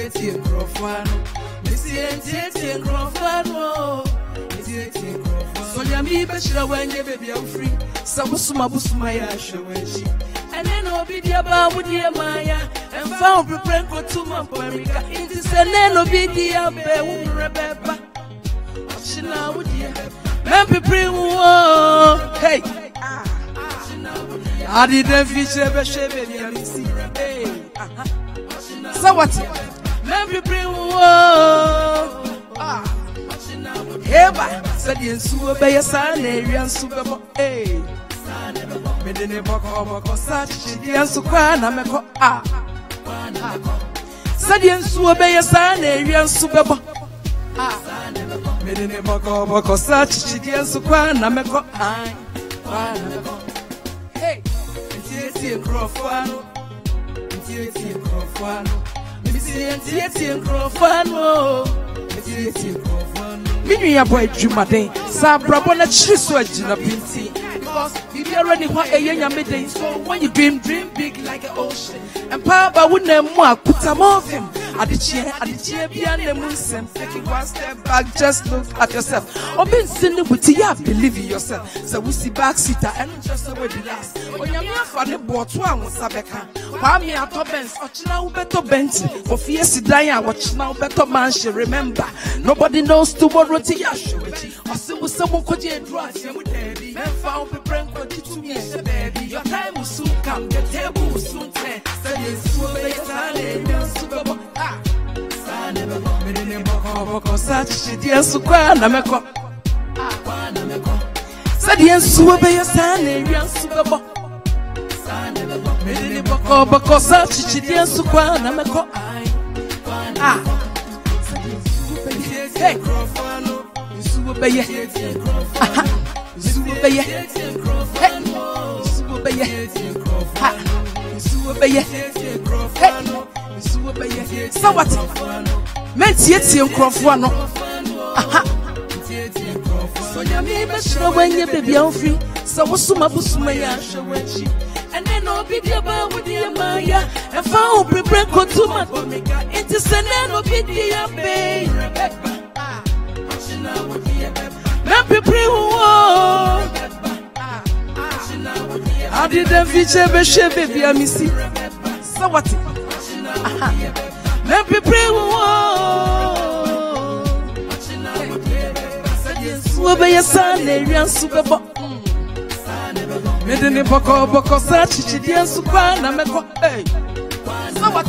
Missy so yami beshira wanye baby I'm free. Sabusuma busuma ya shawenji. And then obi dia ba wudi maya. And found prepare go to my America. It is a name obi dia be rebeba. Ashina wudi. Men prepare wo. Hey. I didn't feature baby I'm see. Hey. So what? Men prepare wo. Eba said the ensuo be san area super eh me de ne boko search the ensu kwa na meko said the ensuo be san area super me de ne boko search the ensu kwa na meko hey enti crofano enti crofano me see enti crofano enti crofano Minu ya boy Jumaden, sa brabo na chiso ajina binti. Because if you're running what a young midday, so when you dream big like an ocean. And Papa wouldn't have more put some of him. At the chair beyond the moon, taking one step back, just look at yourself. Or being sinning with you, believe in yourself. So we see back seater and just away the last. When you're not for the boat, one was Sabeka. Why me at Tobens, or China better Benson, or Fiesta Dia, watch now better man, she remember. Nobody knows tomorrow to Yashu. Or see with someone could you drive him with daddy. Men found the prank for you to me, baby. Your time will soon come, the table will soon turn. Say it's so late, Super Bowl. Me de boko search the ensu kwa na meko said the ensu be your san area super bo me de boko search the ensu kwa na meko hey ensu be ye ensu be ye ensu be ye ensu be ye hey so what men tie nkrofo no so yami beshro wanye baby I'm free so busuma ya shawenchi and then obi dia ba wudi maya and found prepare go to my America it is a name obi dia be men prepare wo I didn't feature baby I'm see so what men prepare Obe ya san area super bo. Me de ne boko search the ensu kwa na meko hey. So what?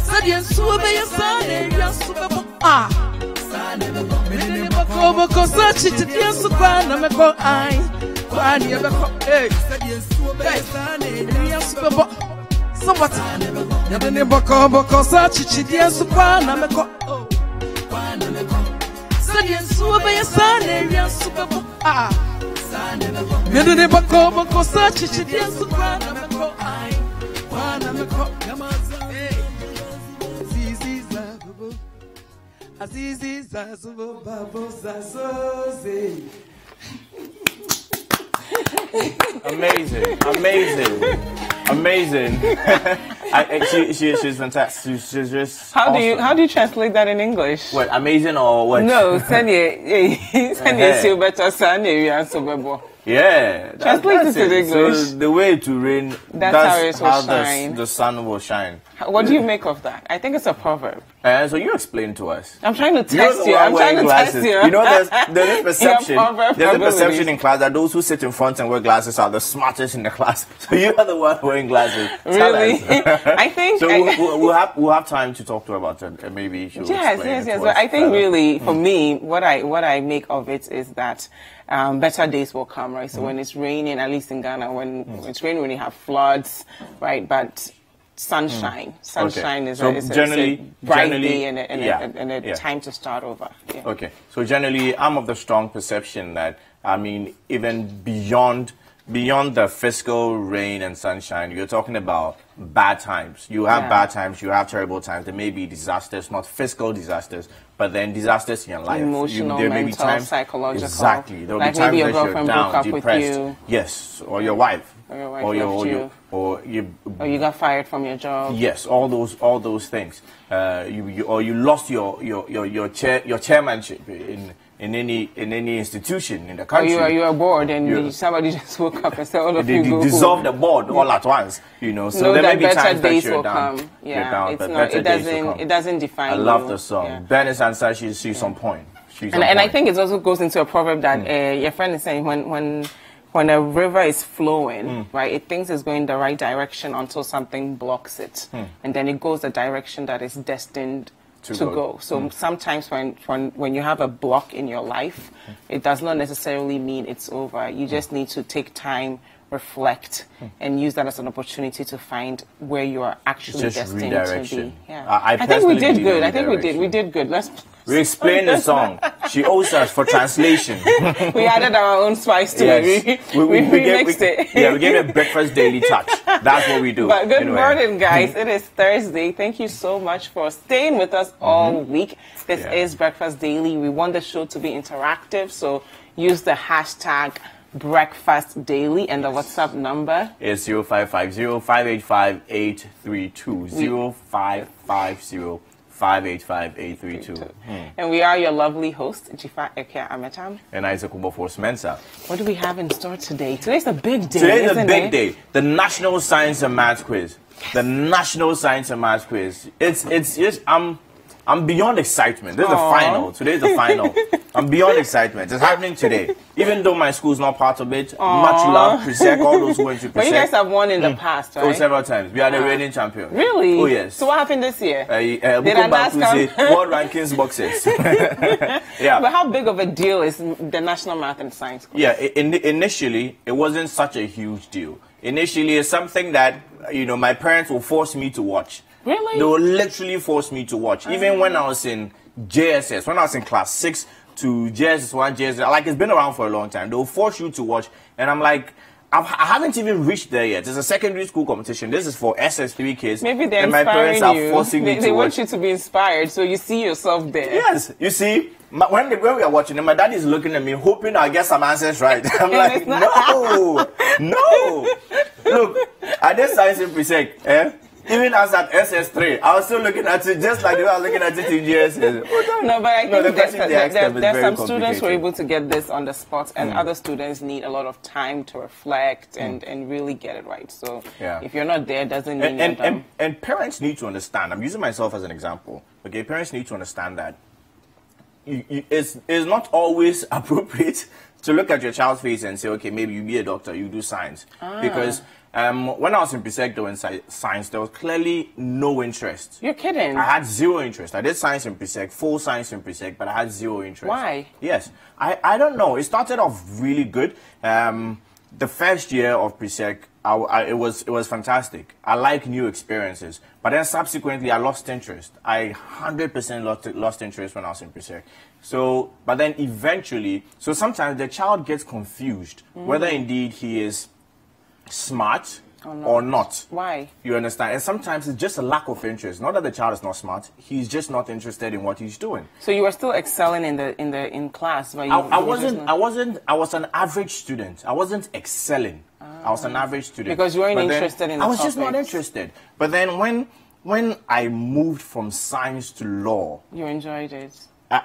Said the ensu obe ya san area super bo. Me de ne boko search the ensu kwa na meko ai. Kwa ni beko hey. Said the ensu obe ya san area super bo. So what? Ya de ne boko search the ensu kwa na meko. Said be a son area super book. Me do the boko search it the super meko I wana meko yamaza Azizi zazubo babo zazoze. Amazing. She's fantastic. She's just. How awesome. do you translate that in English? What, amazing or what? No, send you better Sunday you answer bebo. Yeah, translate it in English. So the way to rain, that's how the sun will shine. What do you make of that? I think it's a proverb. So you explain to us. I'm trying to test you. I'm trying to test you. You know, there's a perception. There's a perception in class that those who sit in front and wear glasses are the smartest in the class. So you are the one wearing glasses. Really? I think. So we'll have time to talk to her about it. Maybe she'll explain. Yes. But I think really, for me, what I make of it is that better days will come, right? So when it's raining, at least in Ghana, when it's raining, when you have floods, right? But sunshine is a bright day and a time to start over. Yeah. Okay, so generally I'm of the strong perception that, I mean, even beyond the physical rain and sunshine, you're talking about bad times. You have bad times, you have terrible times. There may be disasters, not physical disasters, but then disasters in your life. Emotional, there mental, may be times, psychological. Exactly. There will like be times maybe your that girlfriend you're down, broke up depressed. with you. Yes, or your wife. or your wife left you, or you got fired from your job. Yes, all those things. You lost your chairmanship in any institution in the country. Or you are bored and somebody just woke up and said, "All of you go dissolve the board all at once." You know, so there may be times that you're down. Yeah, it doesn't define. I love the song. Yeah. Bernice Ansa, she's on point. And I think it also goes into a proverb that your friend is saying when a river is flowing, right, it thinks it's going the right direction until something blocks it, and then it goes the direction that is destined to go. So sometimes when you have a block in your life, it does not necessarily mean it's over. You just need to take time, reflect, and use that as an opportunity to find where you are actually destined to be. Yeah. I think we did good. We did good. We explained the song. She owes us for translation. We added our own spice to it. We remixed it. Yeah, we gave it a breakfast daily touch. That's what we do. But good morning, guys. It is Thursday. Thank you so much for staying with us all week. This is Breakfast Daily. We want the show to be interactive, so use the hashtag Breakfast Daily, and the WhatsApp number is 0550-585-832. 0550-585-832. And we are your lovely host, Jifa Eke Ametam. And Isaac Force Mensa. What do we have in store today? Today's a big day. Today's a big day. The National Science and Maths Quiz. Yes. The National Science and Maths Quiz. I'm beyond excitement. This is the final. Today's the final. I'm beyond excitement. It's happening today. Even though my school's not part of it, much love, Presec, all those who went to Presec. But you guys have won in the past, right? Oh, several times. We are the reigning champion. Really? Oh, yes. So what happened this year? Did World Rankings boxes. Yeah. But how big of a deal is the National Math and Science Quiz? Yeah, initially, it wasn't such a huge deal. Initially, it's something that, my parents will force me to watch. Really? They will literally force me to watch. Even when I was in JSS, when I was in class 6 to JSS 1, JSS, like it's been around for a long time. They will force you to watch. And I'm like, I haven't even reached there yet. It's a secondary school competition. This is for SS3 kids. Maybe they're and my parents inspiring are forcing me to watch. They want you to be inspired, so you see yourself there. Yes. You see, when we are watching, my dad is looking at me, hoping I get some answers right. I'm like, no. Look, I did science in Presec, even as at SS3, I was still looking at it just like they were looking at it in GSS. No, but I think there's some students who are able to get this on the spot, and other students need a lot of time to reflect and really get it right. So if you're not there, doesn't mean you're done. And parents need to understand. I'm using myself as an example. Okay, parents need to understand that it's not always appropriate to look at your child's face and say, okay, maybe you be a doctor, you do science, because. When I was in Presec doing science, there was clearly no interest. You're kidding? I had zero interest. I did science in Presec, full science in Presec, but I had zero interest. Why? Yes. I don't know. It started off really good. The first year of Presec, it was fantastic. I like new experiences. But then subsequently, I lost interest. I 100% lost interest when I was in Presec. So, but then eventually, so sometimes the child gets confused whether indeed he is smart or not. Why? You understand? And sometimes it's just a lack of interest. Not that the child is not smart; he's just not interested in what he's doing. So you were still excelling in class, but I was an average student. I wasn't excelling. I was an average student because you weren't interested in. I was just not interested. But then when I moved from science to law, you enjoyed it.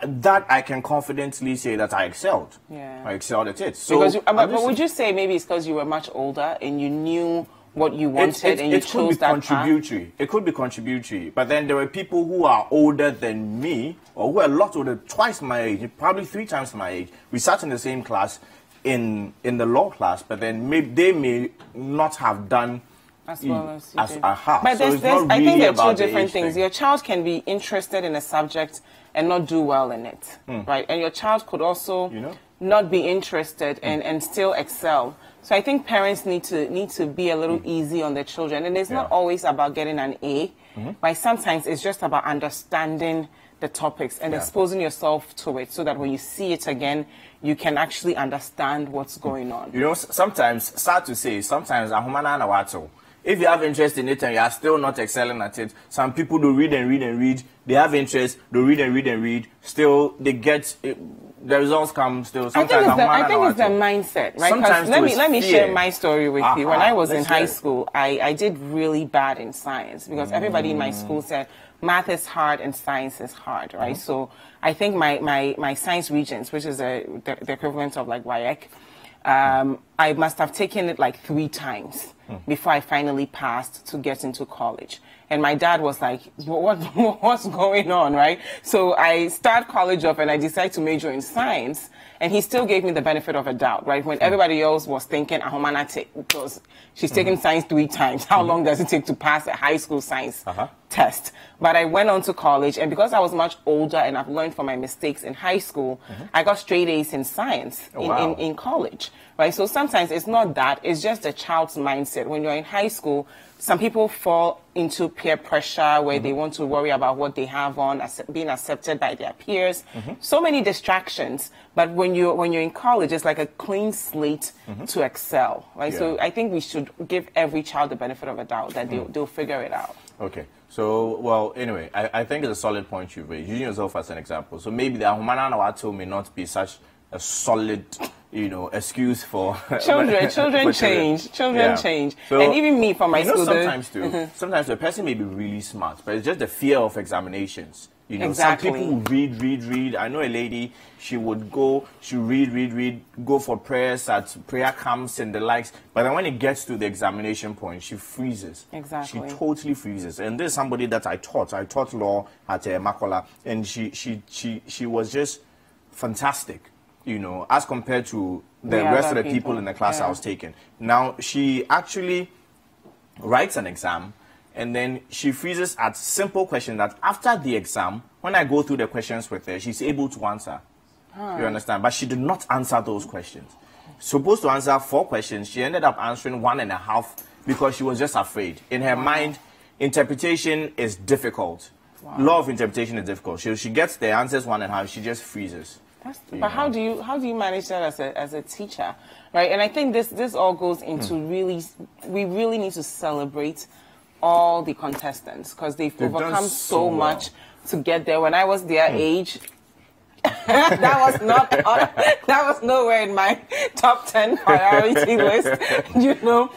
That I can confidently say that I excelled. Yeah. I excelled at it. So, but would you say maybe it's because you were much older and you knew what you wanted and you chose that contributory. Path? It could be contributory. But then there were people who are older than me, or who are a lot older, twice my age, probably 3 times my age. We sat in the same class in the law class, but then they may not have done as well as I have. But so I think there are 2 different things. Your child can be interested in a subject and not do well in it, right? And your child could also not be interested and still excel. So I think parents need to be a little easy on their children, and it's not always about getting an A, but sometimes it's just about understanding the topics and exposing yourself to it, so that when you see it again, you can actually understand what's going on. Sometimes, sad to say, sometimes if you have interest in it and you are still not excelling at it, some people do read and read and read. They have interest, they read and read and read. Still, they get the results come still. Sometimes I think it's the mindset, right? Sometimes let me share my story with you. When I was in high share. school, I did really bad in science because everybody in my school said math is hard and science is hard, right? So I think my science regents, which is the equivalent of like WAEC, I must have taken it like 3 times before I finally passed to get into college. And my dad was like, what's going on, right? So I start college off and I decided to major in science. And he still gave me the benefit of a doubt, right? When everybody else was thinking, because she's taken science 3 times. How long does it take to pass a high school science test? But I went on to college, and because I was much older and I've learned from my mistakes in high school, I got straight A's in science in college, right? So sometimes it's not that, it's just a child's mindset. When you're in high school, some people fall into peer pressure where they want to worry about what they have on, being accepted by their peers. So many distractions. But when you're in college, it's like a clean slate to excel, right? Yeah. So I think we should give every child the benefit of a doubt that they'll figure it out. Okay. So, well, anyway, I think it's a solid point you've raised, using yourself as an example. So maybe the Ahumana Nawato may not be such a solid, excuse for children change. Children change. So, and even me from my school. Sometimes too. Sometimes the person may be really smart, but it's just the fear of examinations. Exactly. Some people read. I know a lady, she would read, go for prayers at prayer camps and the likes. But then when it gets to the examination point, she freezes. Exactly. She totally freezes. And there's somebody that I taught law at Makola, and she was just fantastic, as compared to the rest of the people in the class I was taking. Now, she actually writes an exam, and then she freezes at simple questions that after the exam, when I go through the questions with her, she's able to answer. You understand? But she did not answer those questions. Supposed to answer 4 questions, she ended up answering 1.5 because she was just afraid. In her mind, interpretation is difficult. Law of interpretation is difficult. She gets the answers 1.5, she just freezes. But how do you manage that as a teacher, right? And I think this all goes into we really need to celebrate all the contestants because they've overcome so much to get there. When I was their age, that was nowhere in my top 10 priority list,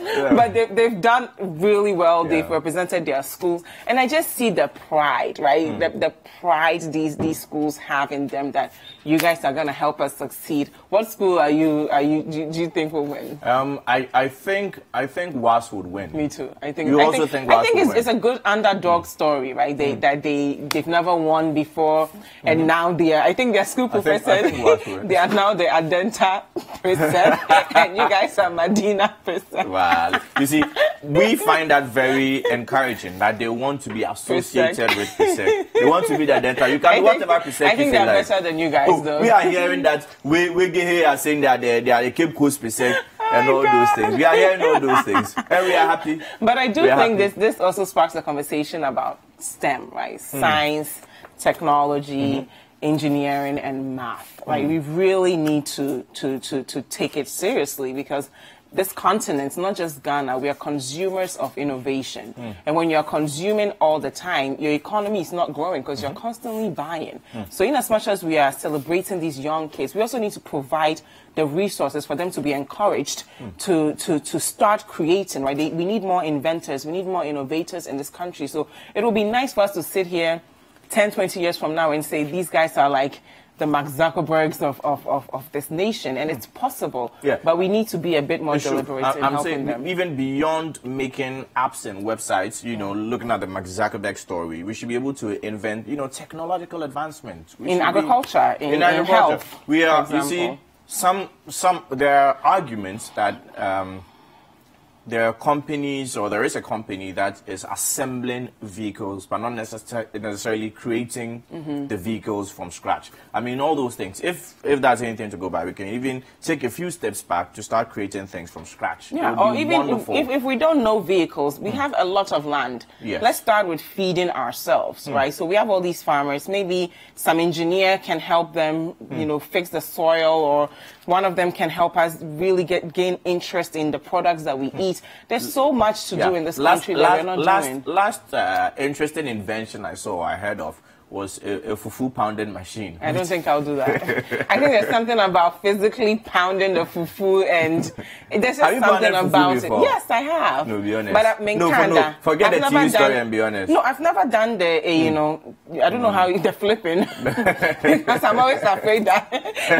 But they've done really well. Yeah. They've represented their schools, and I just see the pride, right? The pride these schools have in them that you guys are gonna help us succeed. What school do you think will win? I think WAS would win. Me too. I think it's a good underdog story, right? They've never won before, and now I think their school professors, they are now the Adenta percent, and you guys are Medina percent. Well, you see, we find that very encouraging that they want to be associated with percent. They want to be the Adenta. You can do whatever percent. I think they're better than you guys, though. We are hearing that we are saying that they are the Cape Coast percent. And all those things. We are hearing all those things. And we are happy. But I do think this also sparks a conversation about STEM, right? Science, technology, engineering, and math, right? We really need to take it seriously because this continent, not just Ghana, we are consumers of innovation. And when you're consuming all the time, your economy is not growing because you're constantly buying. So in as much as we are celebrating these young kids, we also need to provide the resources for them to be encouraged to start creating, right? We need more inventors, we need more innovators in this country. So it will be nice for us to sit here 10, 20 years from now and say these guys are like the Mark Zuckerbergs of this nation, and it's possible. Yeah. But we need to be a bit more deliberate in helping them. Even beyond making apps and websites, looking at the Mark Zuckerberg story, we should be able to invent, technological advancements. In agriculture, in health. We are, you see, there are arguments that there are companies, or there is a company that is assembling vehicles, but not necessarily creating the vehicles from scratch. I mean, all those things. If that's anything to go by, we can even take a few steps back to start creating things from scratch. Yeah, or even if we don't know vehicles, we have a lot of land. Yes. Let's start with feeding ourselves, right? So we have all these farmers. Maybe some engineer can help them, fix the soil, or one of them can help us really gain interest in the products that we eat eat. There's so much to do in this country that we're not doing. Last interesting invention I heard of was a fufu pounding machine. I don't think I'll do that. I think there's something about physically pounding the fufu, and there's just something about it. Yes, I have. No, be honest. But I mean, forget the TV story and be honest. No, I've never done the, you know, I don't know how the flipping, because I'm always afraid that,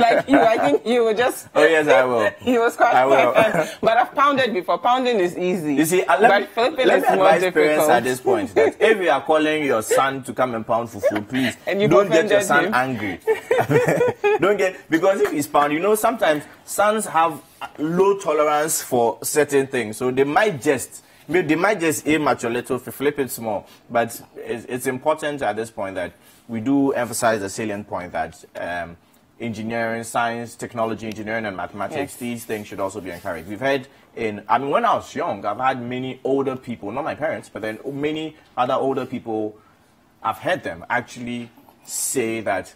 like you, I think you will just. Oh yes, I will. You will scratch my hand. But I've pounded before. Pounding is easy. You see, but flipping is more difficult. At this point, that if you are calling your son to come and pound fufu, please don't get your son angry. Don't get, because if he's pound, you know, sometimes sons have low tolerance for certain things, so they might just aim at your little, flip it small. But it's important at this point that we do emphasize the salient point that engineering, science, technology, engineering, and mathematics, these things should also be encouraged. We've had when I was young, I've had many older people, not my parents, but then many other older people, I've heard them actually say that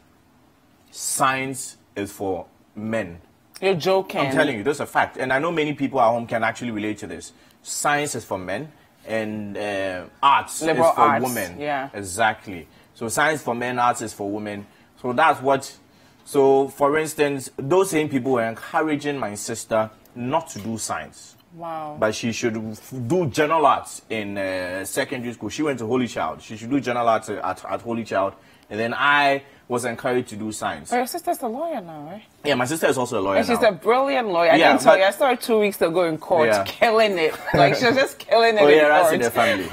science is for men. You're joking. I'm telling you, that's a fact. And I know many people at home can actually relate to this. Science is for men, and arts is for women. Yeah. Exactly. So science for men, arts is for women. So that's what... So, for instance, those same people were encouraging my sister not to do science. Wow. But she should do general arts in secondary school. She went to Holy Child. She should do general arts at Holy Child. And then I was encouraged to do science. But your sister's a lawyer now, right? Yeah, my sister is also a lawyer and she's a brilliant lawyer. I didn't tell you, I saw her 2 weeks ago in court, killing it. Like, she was just killing it in that's court. in the family.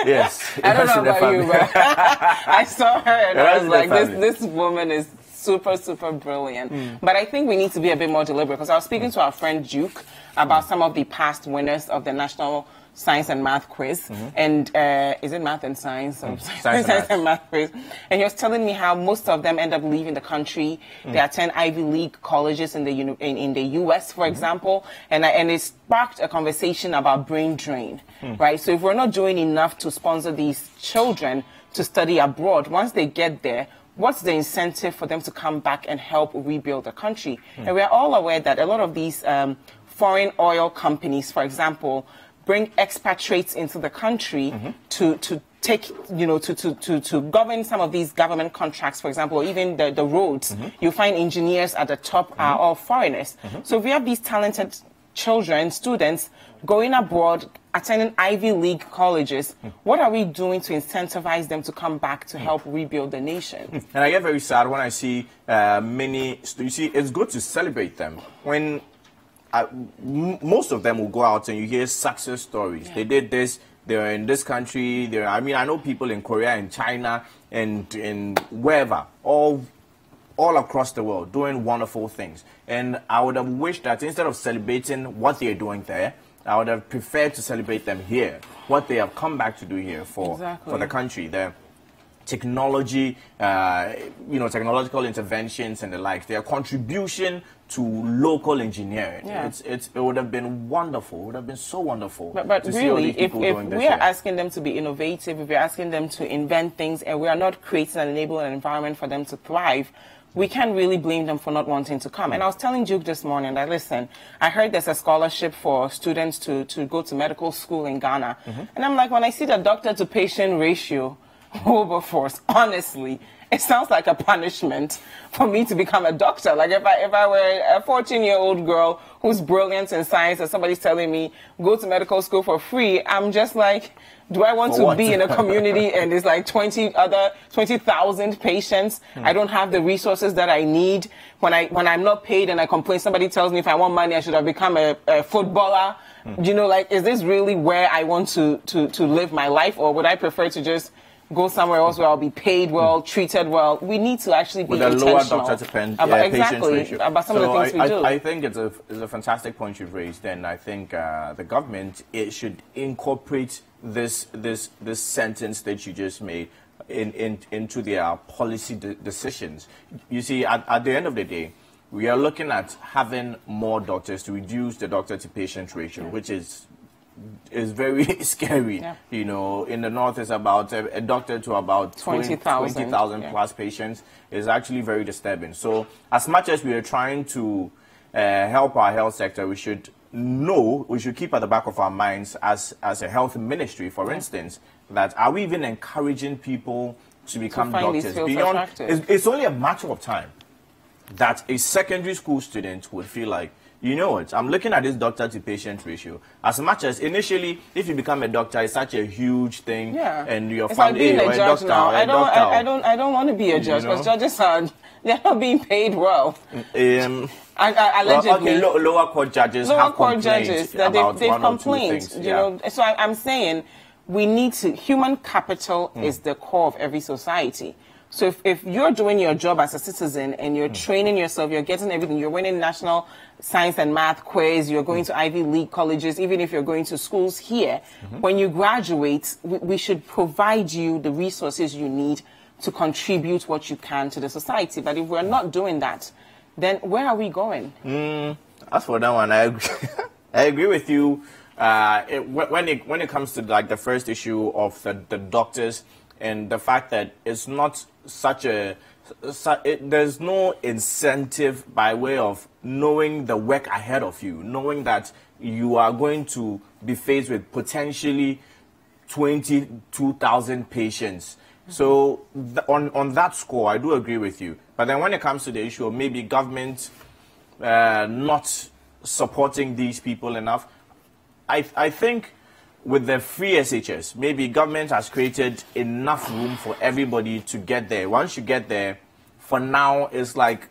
Yes. I don't know about you, but I saw her and I was like, this woman is super, super brilliant. But I think we need to be a bit more deliberate, because I was speaking to our friend Duke about some of the past winners of the National Science and Math Quiz. And is it Math and Science? Science and Math Quiz. And he was telling me how most of them end up leaving the country. They attend Ivy League colleges in the US, for example. And it sparked a conversation about brain drain, right? So if we're not doing enough to sponsor these children to study abroad, once they get there, what's the incentive for them to come back and help rebuild the country? And we're all aware that a lot of these foreign oil companies, for example, bring expatriates into the country to take, you know, to govern some of these government contracts, for example, or even the roads. You find engineers at the top are all foreigners. So if we have these talented children, students, going abroad, attending Ivy League colleges, what are we doing to incentivize them to come back to help rebuild the nation? And I get very sad when I see many, you see, it's good to celebrate them. When most of them will go out and you hear success stories. They did this, they're in this country, I mean, I know people in Korea and China and in wherever, all across the world, doing wonderful things. And I would have wished that instead of celebrating what they're doing there, I would have preferred to celebrate them here, what they have come back to do here for the country. The technology, you know, technological interventions and the like, their contribution to local engineering. It would have been wonderful. It would have been so wonderful. But really, if we are asking them to be innovative, if we're asking them to invent things, and we are not creating and enabling an environment for them to thrive, we can't really blame them for not wanting to come. And I was telling Duke this morning that, listen, I heard there's a scholarship for students to go to medical school in Ghana. And I'm like, when I see the doctor-to-patient ratio, Wilberforce, honestly, it sounds like a punishment for me to become a doctor. Like if I were a 14-year-old girl who's brilliant in science and somebody's telling me, go to medical school for free, I'm just like, do I want to be in a community and there's like 20,000 patients? I don't have the resources that I need. When I'm not paid and I complain, somebody tells me if I want money, I should have become a footballer. You know, like, is this really where I want to live my life? Or would I prefer to just go somewhere else where I'll be paid well, treated well? We need to actually be intentional. With a lower doctor-to-patient ratio. About some of the things we do. I think it's a fantastic point you've raised, and I think the government should incorporate this sentence that you just made into their policy decisions. You see, at the end of the day, we are looking at having more doctors to reduce the doctor-to-patient ratio, which is very scary. You know, in the north, it's about a doctor to about 20,000 plus patients. Is actually very disturbing. So as much as we are trying to help our health sector, we should know, we should keep at the back of our minds as a health ministry, for instance, that are we even encouraging people to become doctors? Beyond, it's only a matter of time that a secondary school student would feel like, you know what, I'm looking at this doctor to patient ratio. As much as initially, if you become a doctor, it's such a huge thing, and your family, like a doctor. I don't want to be a judge, because judges they're not being paid well. Allegedly, lower court judges have complained about they've complained. You know, so I'm saying we need to. Human capital is the core of every society. So if you're doing your job as a citizen and you're training yourself, you're getting everything, you're winning national science and math quiz, you're going to Ivy League colleges, even if you're going to schools here, when you graduate, we should provide you the resources you need to contribute what you can to the society. But if we're not doing that, then where are we going? As for that one, I agree. I agree with you. When it comes to like the first issue of the doctors, and the fact that it's not there's no incentive by way of knowing the work ahead of you, knowing that you are going to be faced with potentially 22,000 patients. So on that score, I do agree with you. But then when it comes to the issue of maybe government not supporting these people enough, I think with the free SHS, maybe government has created enough room for everybody to get there. Once you get there, for now, it's like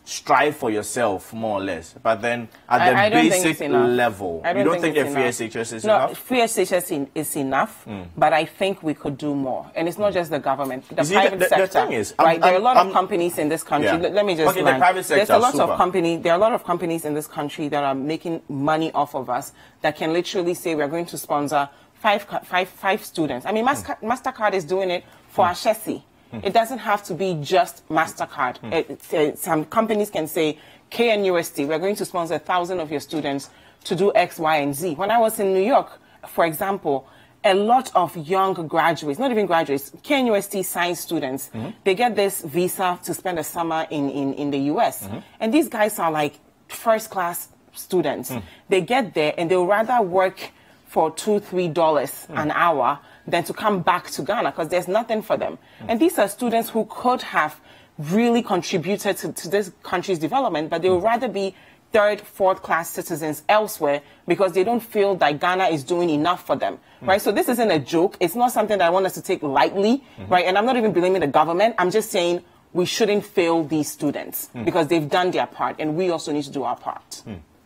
strive for yourself, more or less. But then at the basic level, you don't think the free SHS is enough? No, free SHS is enough, but I think we could do more. And it's not just the government, the private sector. The thing is, there are a lot of companies in this country. Let me just the private sector, there are a lot of companies in this country that are making money off of us that can literally say we're going to sponsor five students. I mean, MasterCard is doing it for Ashesi. It doesn't have to be just MasterCard. Some companies can say, KNUST, we're going to sponsor 1,000 of your students to do X, Y, and Z. When I was in New York, for example, a lot of young graduates, not even graduates, KNUST science students, they get this visa to spend a summer in the US. And these guys are like first-class students. They get there and they'll rather work for $2-3 an hour than to come back to Ghana because there's nothing for them. And these are students who could have really contributed to this country's development, but they would rather be third, fourth class citizens elsewhere because they don't feel that Ghana is doing enough for them, right? So this isn't a joke. It's not something that I want us to take lightly, right? And I'm not even blaming the government. I'm just saying we shouldn't fail these students because they've done their part and we also need to do our part.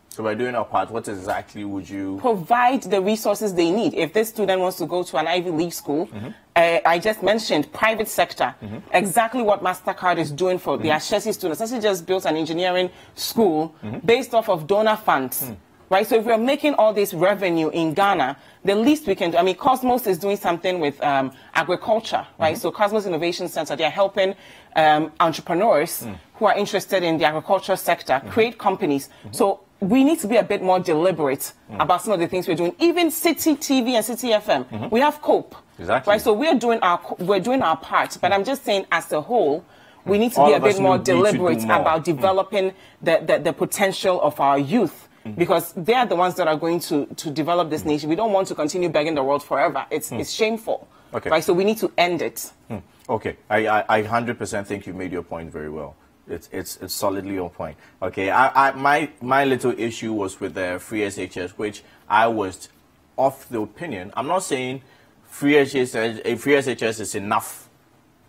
So by doing our part, what exactly would you... Provide the resources they need. If this student wants to go to an Ivy League school, I just mentioned private sector, exactly what MasterCard is doing for the Ashesi students. Ashesi just built an engineering school based off of donor funds. Right, so if we're making all this revenue in Ghana, the least we can do, I mean, Cosmos is doing something with agriculture, right? So Cosmos Innovation Center, they're helping entrepreneurs who are interested in the agriculture sector create companies. So we need to be a bit more deliberate about some of the things we're doing. Even City TV and City FM, we have COPE, right? So we're doing our part, but I'm just saying as a whole, we need to be a bit more deliberate about developing the potential of our youth. Because they are the ones that are going to develop this nation. We don't want to continue begging the world forever. It's shameful. Okay. Right? So we need to end it. Okay. I 100% think you made your point very well. It's solidly on point. Okay. My little issue was with the free SHS, which I was of the opinion. I'm not saying free SHS is enough,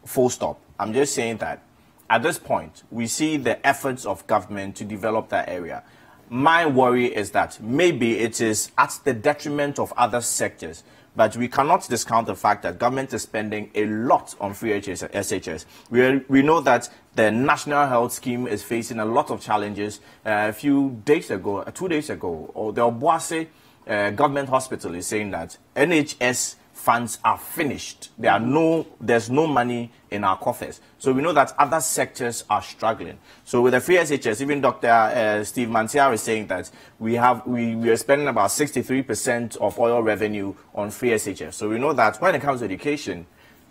full stop. I'm just saying that at this point, we see the efforts of government to develop that area. My worry is that maybe it is at the detriment of other sectors, but we cannot discount the fact that government is spending a lot on free SHS. We know that the National Health Scheme is facing a lot of challenges. A few days ago, 2 days ago, the Obuasi government hospital is saying that NHS funds are finished. There's no money in our coffers. So we know that other sectors are struggling. So with the free SHS, even Dr. Steve Mantia is saying that we are spending about 63% of oil revenue on free SHS. So we know that when it comes to education,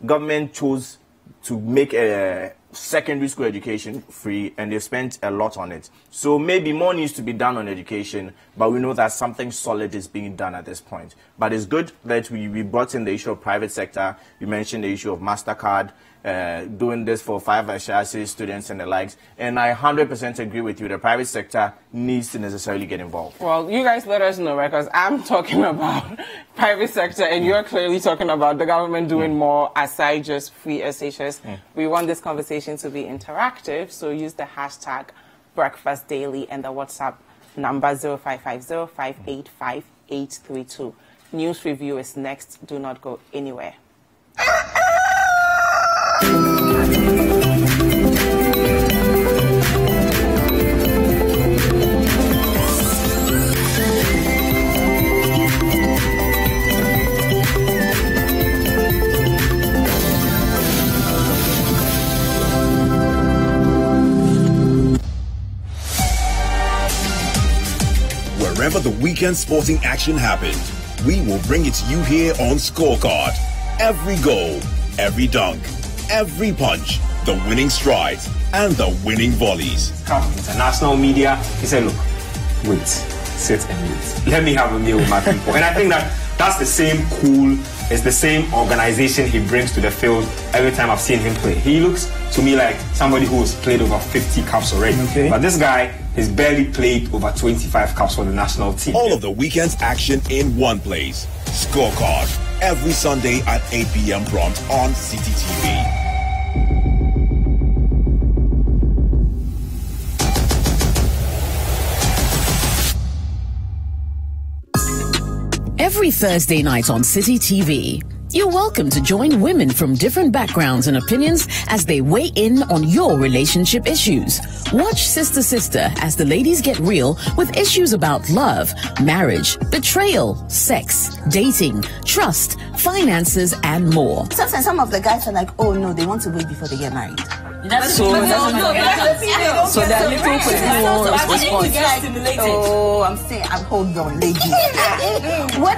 government chose to make a secondary school education free, and they've spent a lot on it. So maybe more needs to be done on education, but we know that something solid is being done at this point. But it's good that we brought in the issue of private sector. You mentioned the issue of MasterCard, doing this for 5 HRC students and the likes. And I 100% agree with you. The private sector needs to necessarily get involved. Well, you guys let us know, right? Because I'm talking about private sector and you're clearly talking about the government doing more aside just free SHS. We want this conversation to be interactive, so use the hashtag Breakfast Daily and the WhatsApp number 0550-585-832. News review is next. Do not go anywhere. Wherever the weekend sporting action happened, we will bring it to you here on Scorecard. Every goal, every dunk, every punch, the winning strides, and the winning volleys. International media, he said, look, wait, sit and wait. Let me have a meal with my people. And I think that's the same cool, it's the same organization he brings to the field every time I've seen him play. He looks to me like somebody who's played over 50 caps already. Okay. But this guy has barely played over 25 caps for the national team. All of the weekend's action in one place. Scorecard. Every Sunday at 8 p.m. prompt on City TV. Every Thursday night on City TV, you're welcome to join women from different backgrounds and opinions as they weigh in on your relationship issues. Watch Sister Sister as the ladies get real with issues about love, marriage, betrayal, sex, dating, trust, finances, and more. Sometimes some of the guys are like, oh no, they want to wait before they get married. So there are little people oh, I'm saying, hold on, lady. What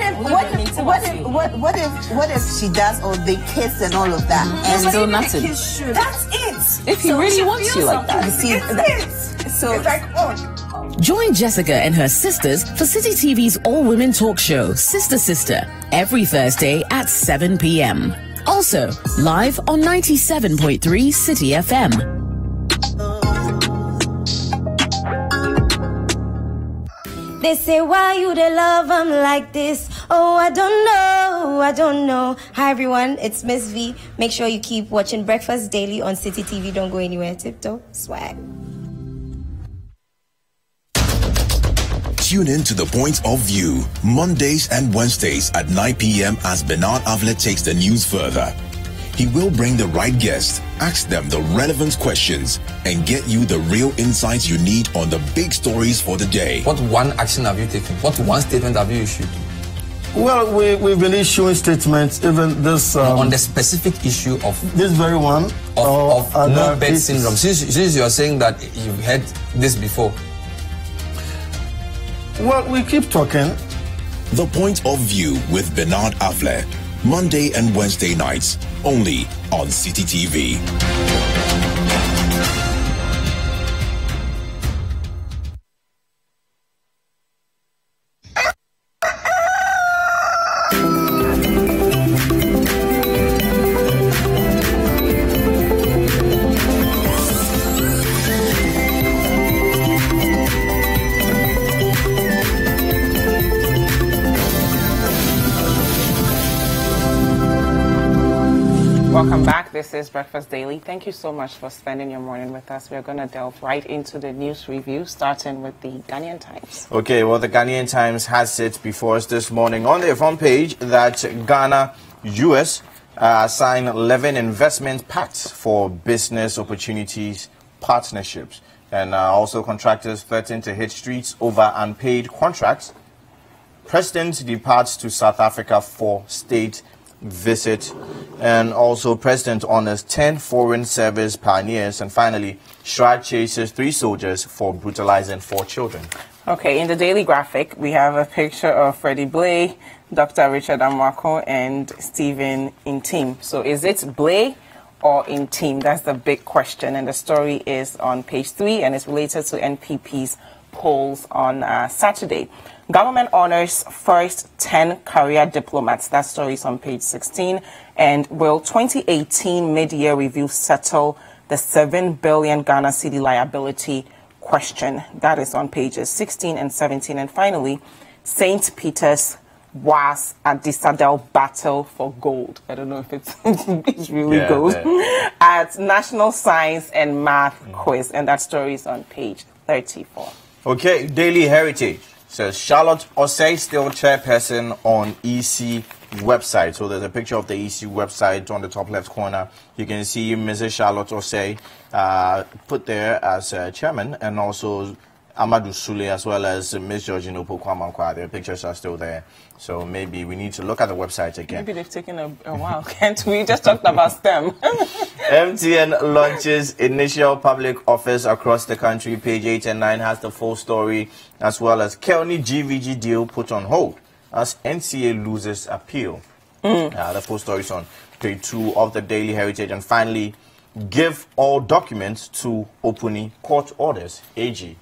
if she does all the kiss and all of that and still nothing? That's it. If he really wants you like that. You see, so it's like, oh. Join Jessica and her sisters for City TV's all-women talk show, Sister Sister, every Thursday at 7 p.m. Also, live on 97.3 City FM. They say, why you they love them like this? Oh, I don't know. Hi, everyone. It's Miss V. Make sure you keep watching Breakfast Daily on City TV. Don't go anywhere. Tiptoe swag. Tune in to The Point of View, Mondays and Wednesdays at 9 p.m. as Bernard Avlet takes the news further. He will bring the right guests, ask them the relevant questions, and get you the real insights you need on the big stories for the day. What one action have you taken? What one statement have you issued? Well, we've been issuing statements, even this... on the specific issue of... This very one. Of no bed syndrome. Since you are saying that you've heard this before. Well, we keep talking. The Point of View with Bernard Avlet. Monday and Wednesday nights, only on City TV. Welcome back. This is Breakfast Daily. Thank you so much for spending your morning with us. We're going to delve right into the news review, starting with the Ghanaian Times. Okay, well, the Ghanaian Times has it before us this morning on their front page that Ghana, US, signed 11 investment pacts for business opportunities partnerships. And also contractors threaten to hit streets over unpaid contracts. President departs to South Africa for state visit, and also President honors 10 foreign service pioneers, and finally Shrad chases 3 soldiers for brutalizing 4 children. Okay, in the Daily Graphic we have a picture of Freddie Blay, Dr. Richard Amwako, and Stephen Intim. So is it Blay or in team? That's the big question. And the story is on page 3 and it's related to NPP's polls on Saturday. Government honors first 10 career diplomats. That story is on page 16. And will 2018 mid-year review settle the 7 billion Ghana cedi liability question? That is on pages 16 and 17. And finally, St. Peter's was at the Sadel battle for gold. I don't know if it's really gold. Yeah. At National Science and Math quiz. And that story is on page 34. Okay, Daily Heritage says Charlotte Osei still chairperson on EC website. So there's a picture of the EC website on the top left corner. You can see Mrs. Charlotte Osei put there as chairman, and also Amadou Sule as well as Ms. Georgina Opoku-Amankwa. Their pictures are still there. So maybe we need to look at the website again. Maybe they've taken a while, can't we? Just talked about STEM. MTN launches initial public offers across the country. Page 8 and 9 has the full story, as well as Kelny GVG deal put on hold as NCA loses appeal. The full story is on page 2 of the Daily Heritage. And finally, give all documents to Opuni court orders, AG.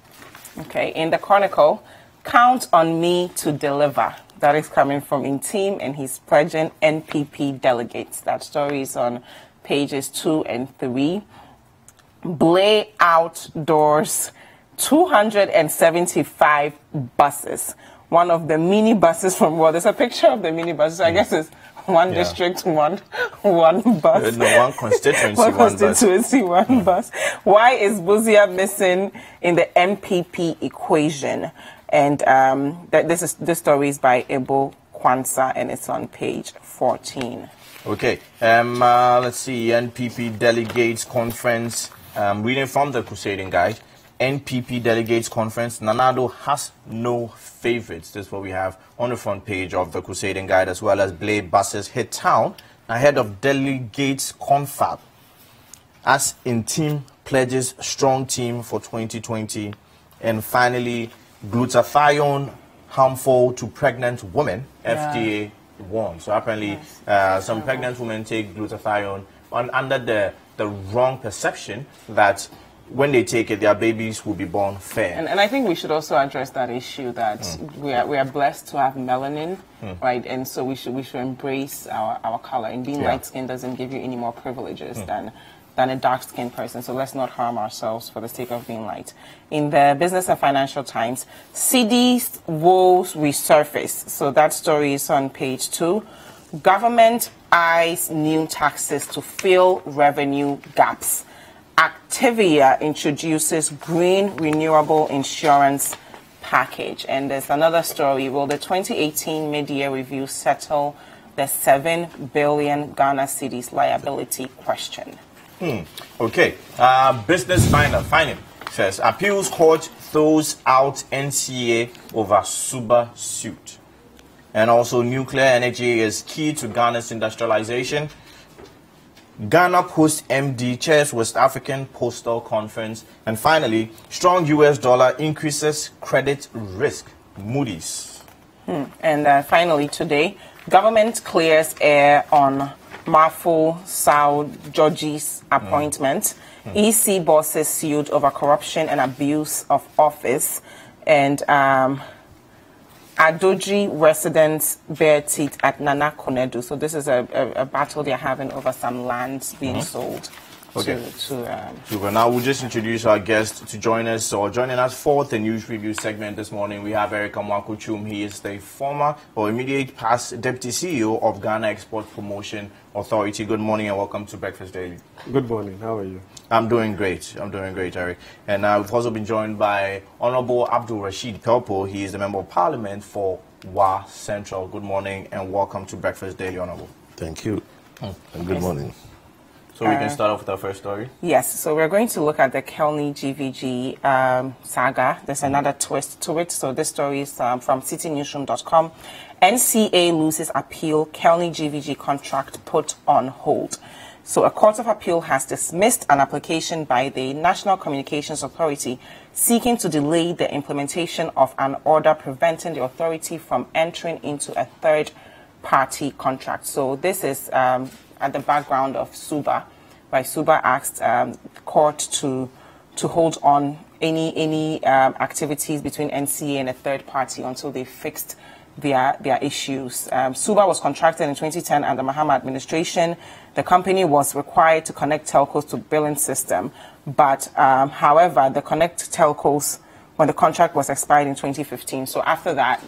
Okay, in the Chronicle, count on me to deliver. That is coming from Inteam, and he's pledging NPP delegates. That story is on pages 2 and 3. Blay outdoors 275 buses. One of the mini buses from, well, there's a picture of the mini buses. I guess it's one district, one bus. No, one constituency, one bus. Why is Buzia missing in the NPP equation? And this story is by Ebo Kwanzaa, and it's on page 14. Okay, let's see, NPP Delegates Conference. Reading from the Crusading Guide. NPP Delegates Conference. Nanado has no favorites. This is what we have on the front page of the Crusading Guide, as well as Blay buses hit town ahead of Delegates Confab. As Inteam pledges strong team for 2020. And finally, glutathione harmful to pregnant women. FDA warned. So apparently, some pregnant women take glutathione under the wrong perception that when they take it, their babies will be born fair. And I think we should also address that issue that we are blessed to have melanin, right? And so we should embrace our color. And being light skinned doesn't give you any more privileges than a dark-skinned person. So let's not harm ourselves for the sake of being light. In the Business and Financial Times, CD's woes resurface. So that story is on page 2. Government eyes new taxes to fill revenue gaps. Activia introduces green renewable insurance package. And there's another story. Will the 2018 mid-year review settle the 7 billion Ghana cedis liability question? Okay. Business Finder says appeals court throws out NCA over Suba suit. And also, nuclear energy is key to Ghana's industrialization. Ghana Post MD chairs West African Postal Conference. And finally, strong US dollar increases credit risk. Moody's. And finally today, government clears air on Marfo Sao Georgie's appointment. EC bosses sued over corruption and abuse of office. And Adoji residents bear teeth at Nana Konedu. So this is a battle they're having over some lands being sold. Super. Now we'll just introduce our guest to join us. So joining us for the news review segment this morning, we have Eric Amwaku-Chum. He is the former or immediate past deputy CEO of Ghana Export Promotion Authority. Good morning and welcome to Breakfast Daily. Good morning. How are you? I'm doing great. Eric. And we've also been joined by Honorable Abdul Rashid Pelpo. He is the Member of Parliament for Wa Central. Good morning and welcome to Breakfast Daily, Honorable. Thank you. And good morning. So we can start off with our first story? Yes. So we're going to look at the Kelny GVG saga. There's another twist to it. So this story is from citynewsroom.com. NCA loses appeal. Kelny GVG contract put on hold. So a court of appeal has dismissed an application by the National Communications Authority seeking to delay the implementation of an order preventing the authority from entering into a third-party contract. So this is at the background of Suba, right, Suba asked court to hold on any activities between NCA and a third party until they fixed their issues. Suba was contracted in 2010 under Mahama administration. The company was required to connect telcos to billing system, but however, the connect telcos when the contract was expired in 2015. So after that,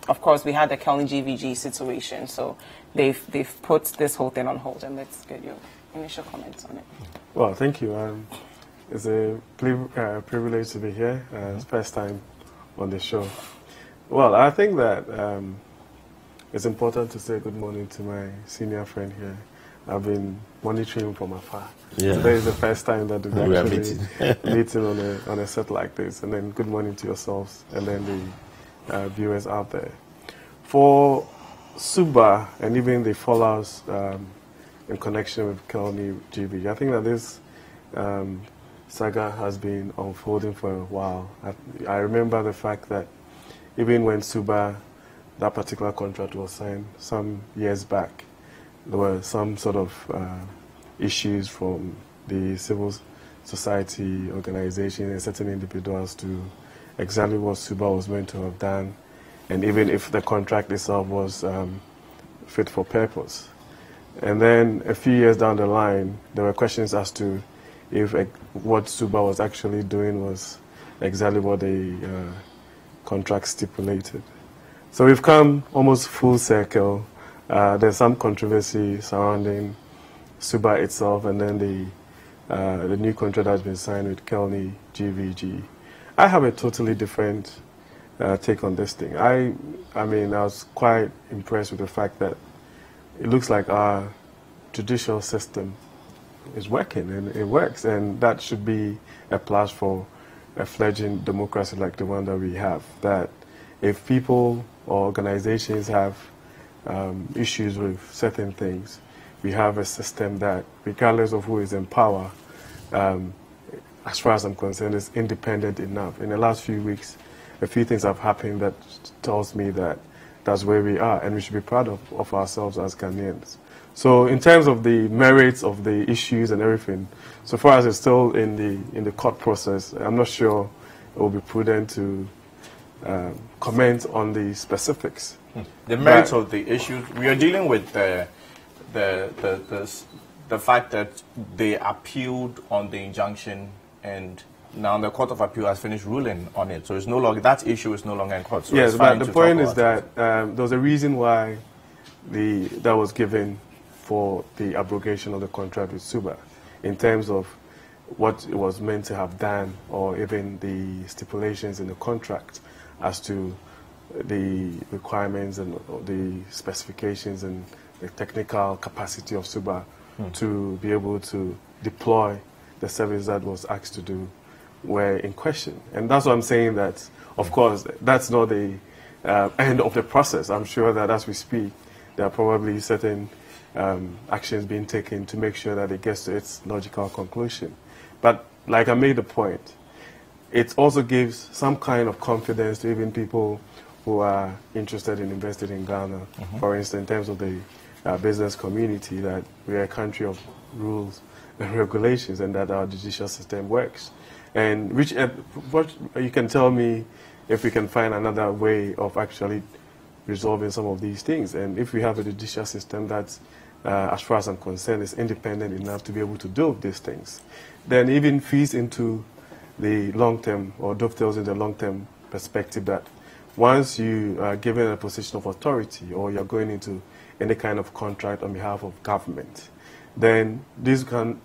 of course, we had the Kelly GVG situation. So they've put this whole thing on hold, and let's get your initial comments on it. Well, thank you. It's a privilege to be here. It's first time on the show. Well, I think that it's important to say good morning to my senior friend here. I've been monitoring him from afar. Yeah. Today is the first time that we are meeting on a set like this. And then good morning to yourselves and then the viewers out there. For Suba and even the fallouts in connection with Kelly GB, I think that this saga has been unfolding for a while. I remember the fact that even when Suba, that particular contract was signed some years back, there were some sort of issues from the civil society organization and certain individuals to exactly what Suba was meant to have done, and even if the contract itself was fit for purpose. And then a few years down the line, there were questions as to if what Suba was actually doing was exactly what the contract stipulated. So we've come almost full circle. There's some controversy surrounding Suba itself, and then the new contract has been signed with Kelly GVG. I have a totally different take on this thing. I mean, I was quite impressed with the fact that it looks like our judicial system is working, and it works, and that should be a plus for a fledgling democracy like the one that we have. That if people or organizations have issues with certain things, we have a system that, regardless of who is in power, as far as I'm concerned, is independent enough. In the last few weeks, a few things have happened that tells me that that's where we are, and we should be proud of ourselves as Ghanaians. So in terms of the merits of the issues and everything, so far as it's still in the court process, I'm not sure it will be prudent to comment on the specifics. The merits of the issues, we are dealing with the fact that they appealed on the injunction, and now the Court of Appeal has finished ruling on it. So it's no longer, that issue is no longer in court. So yes, but the point is that there's a reason why that was given for the abrogation of the contract with Suba, in terms of what it was meant to have done, or even the stipulations in the contract as to the requirements and the specifications and the technical capacity of Suba to be able to deploy the service that was asked to do were in question. And that's what I'm saying, that, of course, that's not the end of the process. I'm sure that as we speak, there are probably certain actions being taken to make sure that it gets to its logical conclusion. But like I made the point, it also gives some kind of confidence to even people who are interested in investing in Ghana, for instance, in terms of the business community, that we are a country of rules and regulations, and that our judicial system works. And what you can tell me if we can find another way of actually resolving some of these things. And if we have a judicial system that's, as far as I'm concerned, is independent enough to be able to do these things, then even feeds into the long-term, or dovetails in the long-term perspective, that once you are given a position of authority, or you're going into any kind of contract on behalf of government, then this can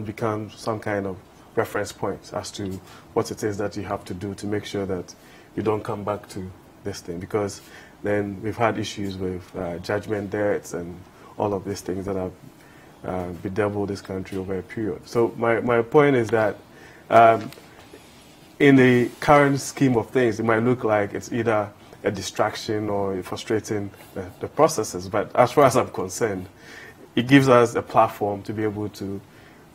become some kind of reference point as to what it is that you have to do to make sure that you don't come back to this thing. Because then we've had issues with judgment debts and all of these things that have bedeviled this country over a period. So my point is that in the current scheme of things, it might look like it's either a distraction or frustrating the processes. But as far as I'm concerned, it gives us a platform to be able to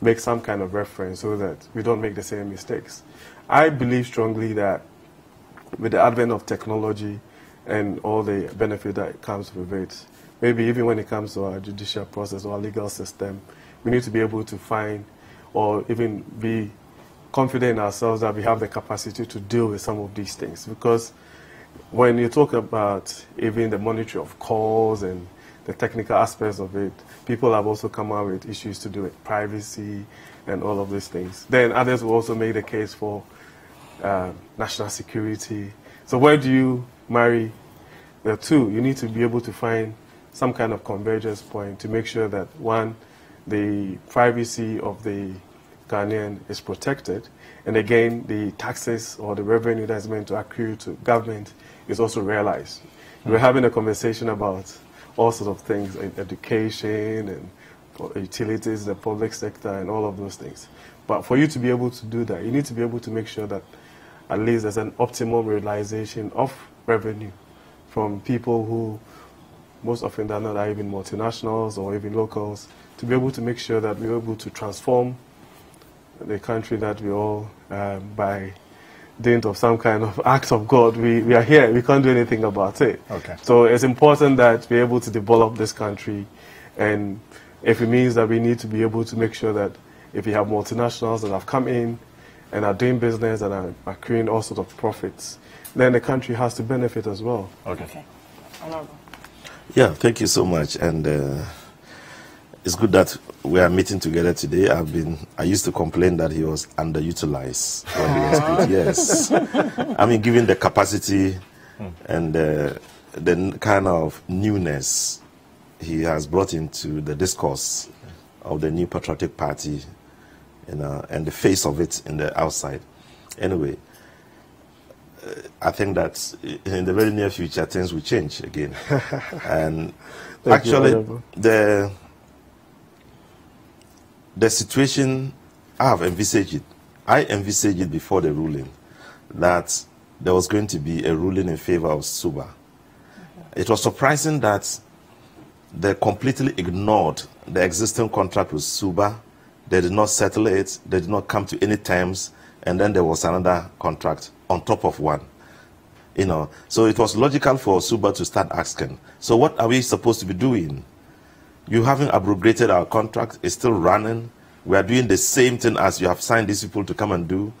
make some kind of reference so that we don't make the same mistakes. I believe strongly that with the advent of technology and all the benefit that comes with it, maybe even when it comes to our judicial process or our legal system, we need to be able to find or even be confident in ourselves that we have the capacity to deal with some of these things. Because when you talk about even the monitoring of calls and the technical aspects of it, people have also come out with issues to do with privacy and all of these things. Then others will also make the case for national security. So where do you marry the two? You need to be able to find some kind of convergence point to make sure that, one, the privacy of the Ghanaian is protected, and again, the taxes or the revenue that's meant to accrue to government is also realized. We're having a conversation about all sorts of things, education and utilities, the public sector, and all of those things. But for you to be able to do that, you need to be able to make sure that at least there's an optimum realization of revenue from people who most often than not are even multinationals or even locals, to be able to make sure that we're able to transform the country that we all, by dint of some kind of act of God, we are here. We can't do anything about it. Okay. So it's important that we're able to develop this country, and if it means that we need to be able to make sure that if we have multinationals that have come in and are doing business and are accruing all sorts of profits, then the country has to benefit as well. Okay. Yeah, thank you so much. And it's good that we are meeting together today. I used to complain that he was underutilized when he was speaking. Yes. I mean, given the capacity and the kind of newness he has brought into the discourse of the new patriotic party, and the face of it in the outside. Anyway, I think that in the very near future things will change again. And actually, the situation, I have envisaged it. I envisaged it before the ruling that there was going to be a ruling in favor of Suba. It was surprising that they completely ignored the existing contract with Suba. They did not settle it. They did not come to any terms. And then there was another contract on top of one. So it was logical for Suba to start asking, so what are we supposed to be doing? You haven't abrogated our contract. It's still running. We are doing the same thing as you have signed these people to come and do.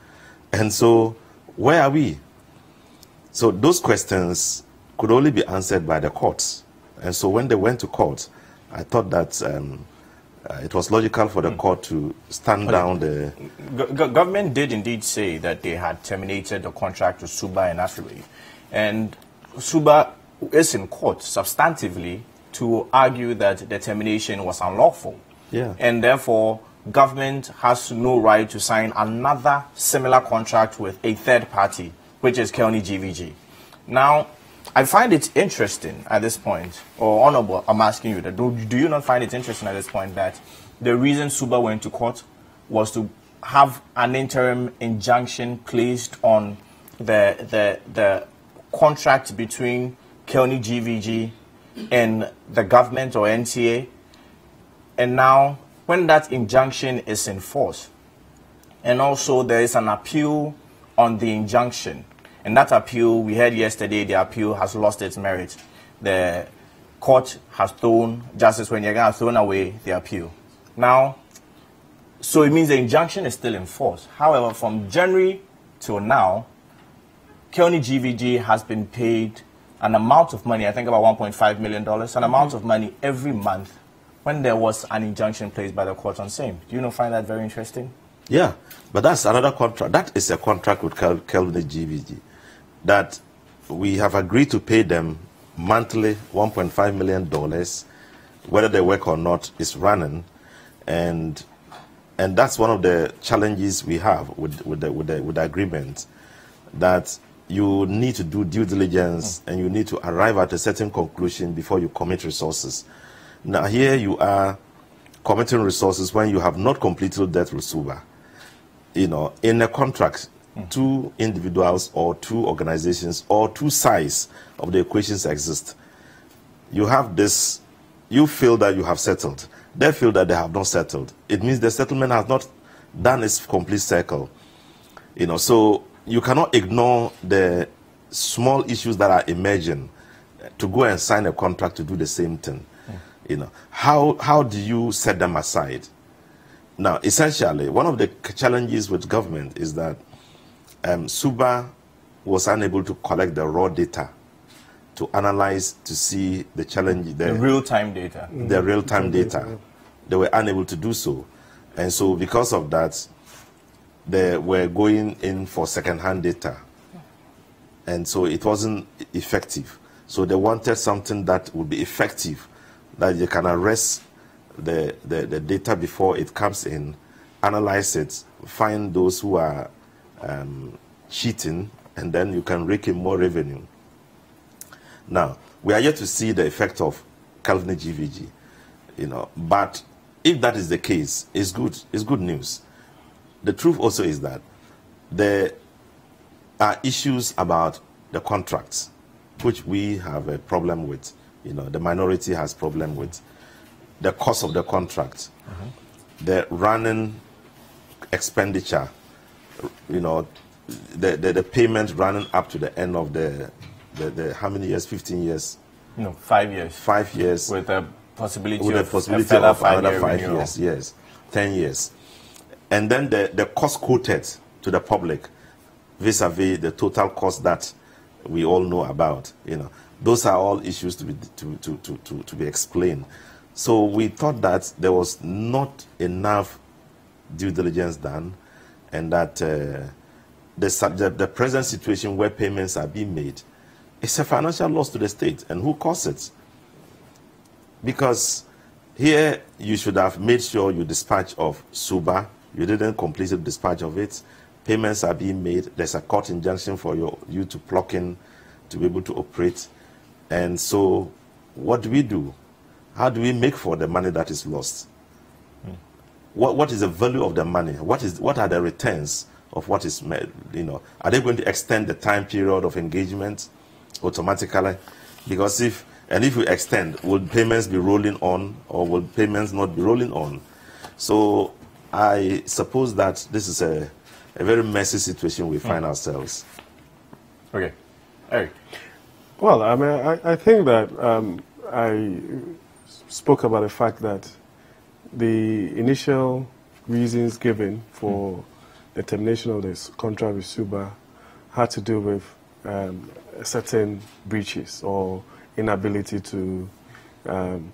And so where are we? So those questions could only be answered by the courts. And so when they went to court, I thought that it was logical for the court to stand down the... Government did indeed say that they had terminated the contract with Suba and Afriway. And Suba is in court substantively to argue that the termination was unlawful. Yeah. And therefore, government has no right to sign another similar contract with a third party, which is Kelny GVG. Now, I find it interesting at this point, or Honorable, I'm asking you that, do you not find it interesting at this point that the reason Suba went to court was to have an interim injunction placed on the contract between Kelny GVG and the government or NTA, and now when that injunction is in force, and also there is an appeal on the injunction, and that appeal, we heard yesterday, the appeal has lost its merit. The court has thrown, Justice Wenyega has thrown away the appeal. Now, so it means the injunction is still in force. However, from January till now, Kelny GVG has been paid an amount of money, I think about $1.5 million, an amount of money every month when there was an injunction placed by the court on same. Do you not find that very interesting? Yeah, but that's another contract. That is a contract with Kelny GVG that we have agreed to pay them monthly $1.5 million, whether they work or not is running, and that's one of the challenges we have with the agreement, that you need to do due diligence and you need to arrive at a certain conclusion before you commit resources. Now here you are committing resources when you have not completed that with Suba. In a contract, two individuals or two organizations or two sides of the equations exist. You have this, you feel that you have settled. They feel that they have not settled. It means the settlement has not done its complete circle. So you cannot ignore the small issues that are emerging to go and sign a contract to do the same thing. How do you set them aside? Now, essentially, one of the challenges with government is that SUBA was unable to collect the raw data to analyze, to see the challenge. The real-time data. The real-time data. They were unable to do so. And so because of that, they were going in for second-hand data. And so it wasn't effective. So they wanted something that would be effective, that you can arrest the data before it comes in, analyze it, find those who are cheating, and then you can rake in more revenue. Now, we are yet to see the effect of Kelvin GVG, but if that is the case, it's good. It's good news. The truth also is that there are issues about the contracts, which we have a problem with. The minority has problem with the cost of the contract, the running expenditure, the payment running up to the end of the how many years? 15 years? No, 5 years. 5 years. With a possibility, of another 5 years. Yes, 10 years. And then the cost quoted to the public vis-a-vis the total cost that we all know about. Those are all issues to be explained. So we thought that there was not enough due diligence done, and that the present situation where payments are being made is a financial loss to the state. And who caused it? Because here you should have made sure you dispatch of SUBA. You didn't complete the dispatch of it. Payments are being made. There's a court injunction for you to plug in to be able to operate. And so what do we do? How do we make for the money that is lost? What is the value of the money? What are the returns of what is made? Are they going to extend the time period of engagement automatically? Because if we extend, will payments be rolling on, or will payments not be rolling on? So I suppose that this is a very messy situation we find ourselves. Okay. Eric. Well, I mean, I think that I spoke about the fact that the initial reasons given for the termination of this contract with SUBA had to do with certain breaches or inability to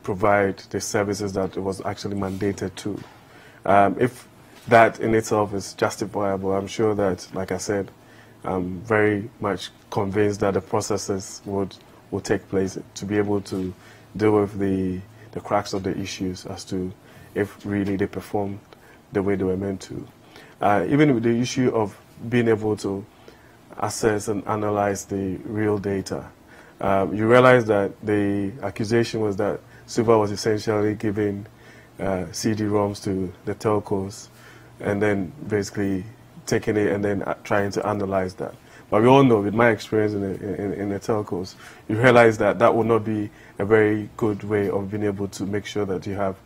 provide the services that it was actually mandated to. If that in itself is justifiable, I'm sure that, like I said, I'm very much convinced that the processes will take place to be able to deal with the cracks of the issues as to if really they performed the way they were meant to. Even with the issue of being able to assess and analyze the real data, you realize that the accusation was that SUBA was essentially giving CD-ROMs to the telcos and then basically taking it and then trying to analyze that. But we all know, with my experience in the telcos, you realize that that would not be a very good way of being able to make sure that you have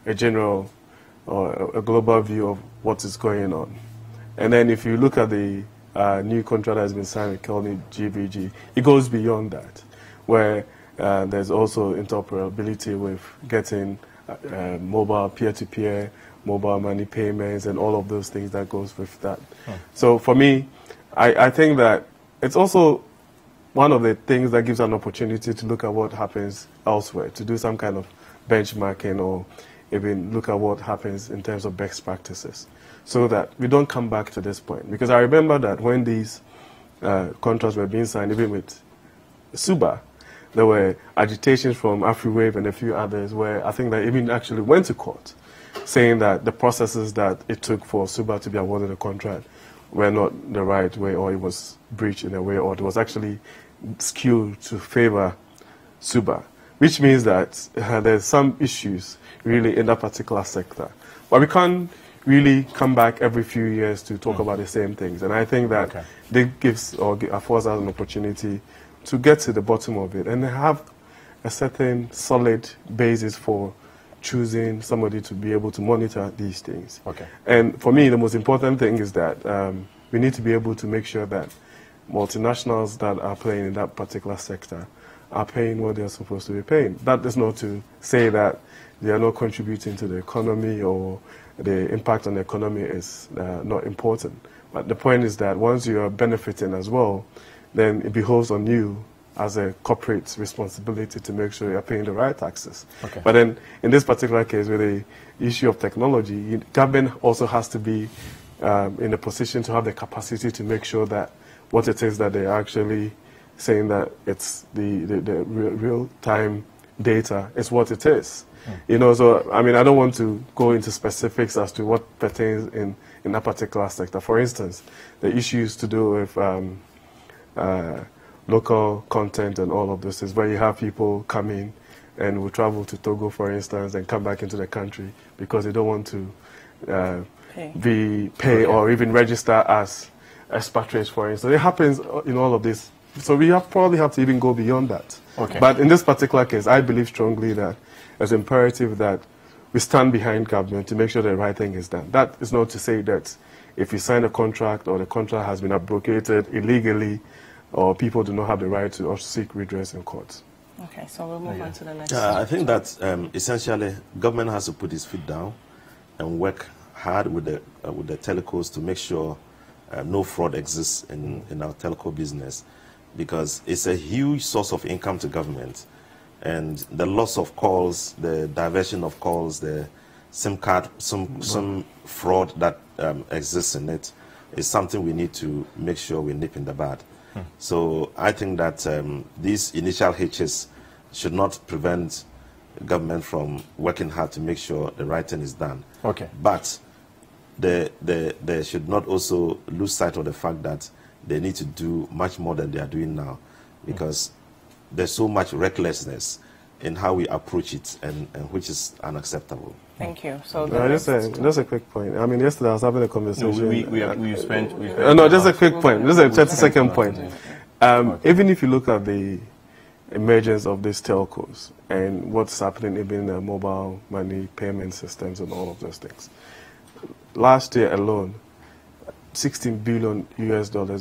a general or a global view of what is going on. And then if you look at the new contract that has been signed with Kelvin GVG, it goes beyond that, where there's also interoperability with getting mobile peer-to-peer, mobile money payments, and all of those things that goes with that. So for me, I think that it's also one of the things that gives an opportunity to look at what happens elsewhere, to do some kind of benchmarking or even look at what happens in terms of best practices, so that we don't come back to this point. Because I remember that when these contracts were being signed, even with SUBA, there were agitations from AfriWave and a few others where I think they even actually went to court, saying that the processes that it took for SUBA to be awarded a contract were not the right way, or it was breached in a way, or it was actually skewed to favor SUBA, which means that there's some issues really in that particular sector. But we can't really come back every few years to talk about the same things. And I think that this gives or affords us an opportunity to get to the bottom of it and have a certain solid basis for choosing somebody to be able to monitor these things. And for me, the most important thing is that we need to be able to make sure that multinationals that are playing in that particular sector are paying what they're supposed to be paying. That is not to say that they are not contributing to the economy or the impact on the economy is not important. But the point is that once you are benefiting as well, then it behoves on you as a corporate responsibility to make sure you're paying the right taxes. Okay. But then in this particular case, with the issue of technology, government also has to be in a position to have the capacity to make sure that what it is that they're actually saying that it's the real-time data is what it is. You know, so, I mean, I don't want to go into specifics as to what pertains in that particular sector. For instance, the issues to do with local content and all of this is where you have people coming and will travel to Togo, for instance, and come back into the country because they don't want to pay or even register as expatriates, for instance. It happens in all of this. So we probably have to even go beyond that. Okay. But in this particular case, I believe strongly that it's imperative that we stand behind government to make sure the right thing is done. That is not to say that if you sign a contract or the contract has been abrogated illegally or people do not have the right to seek redress in courts. Okay, so we'll move on to the next. I think that essentially government has to put its feet down and work hard with the telcos to make sure no fraud exists in our telco business, because it's a huge source of income to government. And the loss of calls, the diversion of calls, the SIM card, some fraud that exists in it is something we need to make sure we nip in the bud. So I think that these initial hitches should not prevent government from working hard to make sure the right thing is done. Okay. But they should not also lose sight of the fact that they need to do much more than they are doing now, because there's so much recklessness in how we approach it, and which is unacceptable. Thank you. So just a quick point. I mean, yesterday I was having a conversation. No, we spent no, just a quick point. Just a 30-second point. Even if you look at the emergence of these telcos and what's happening even in the mobile money payment systems and all of those things, last year alone, $16 billion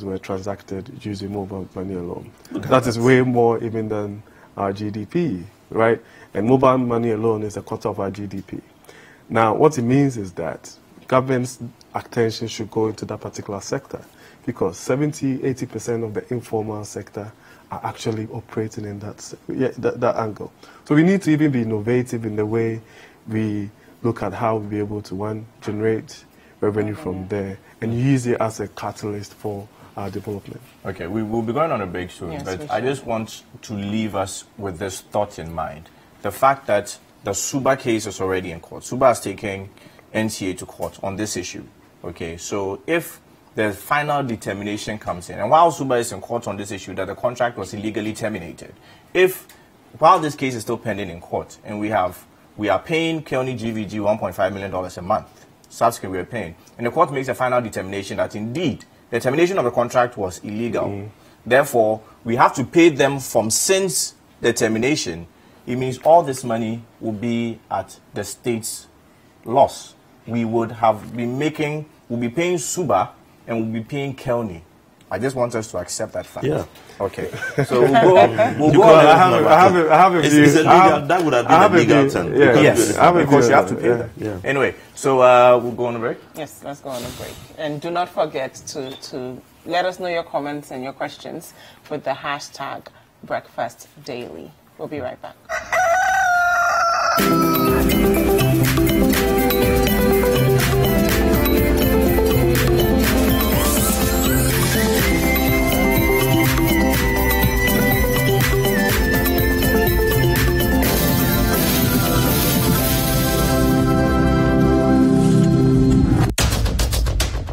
were transacted using mobile money alone. That is way more even than our GDP, right? And mobile money alone is a quarter of our GDP. Now, what it means is that government's attention should go into that particular sector, because 70–80% of the informal sector are actually operating in that angle. So we need to even be innovative in the way we look at how we'll be able to, one, generate revenue from there and use it as a catalyst for our development. Okay, we will be going on a break soon, Yes, but I just want to leave us with this thought in mind. The fact that the Suba case is already in court. Suba has taken NTA to court on this issue. Okay, so if the final determination comes in, and while Suba is in court on this issue that the contract was illegally terminated, while this case is still pending in court, and we are paying Kelny GVG $1.5 million a month, subsequently we are paying, and the court makes a final determination that indeed the termination of the contract was illegal. Therefore, we have to pay them from since the termination. It means all this money will be at the state's loss. We would have been we'll be paying Suba and we'll be paying Kelny. I just want us to accept that fact. Yeah. Okay. So we'll go on. I have a view. That would have been a legal term. Yes. Of course, you have to pay that. Yeah. Anyway, so we'll go on a break. Yes, let's go on a break. And do not forget to let us know your comments and your questions with the hashtag BreakfastDaily. We'll be right back.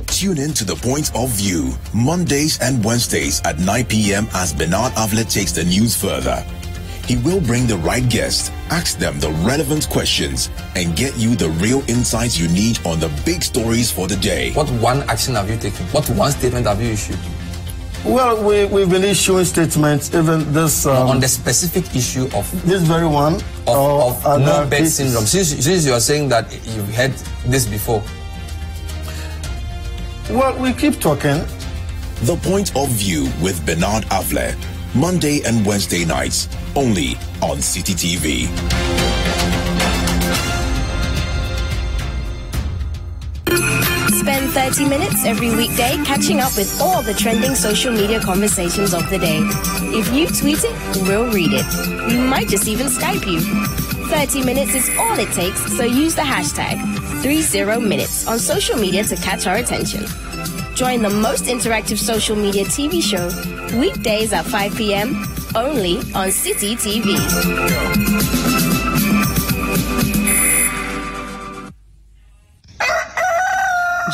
Tune in to The Point of View, Mondays and Wednesdays at 9 p.m. as Bernard Avlet takes the news further. He will bring the right guest, ask them the relevant questions, and get you the real insights you need on the big stories for the day. What one action have you taken? What one statement have you issued? Well, we've been issuing statements, even this... on the specific issue of... This very one. Of no bed syndrome. Since you are saying that you've heard this before. Well, we keep talking. The Point of View with Bernard Avlet, Monday and Wednesday nights, only on City TV. Spend 30 minutes every weekday catching up with all the trending social media conversations of the day. If you tweet it, we'll read it. We might just even Skype you. 30 minutes is all it takes, so use the hashtag 30minutes on social media to catch our attention. Join the most interactive social media TV show weekdays at 5 p.m. only on City TV.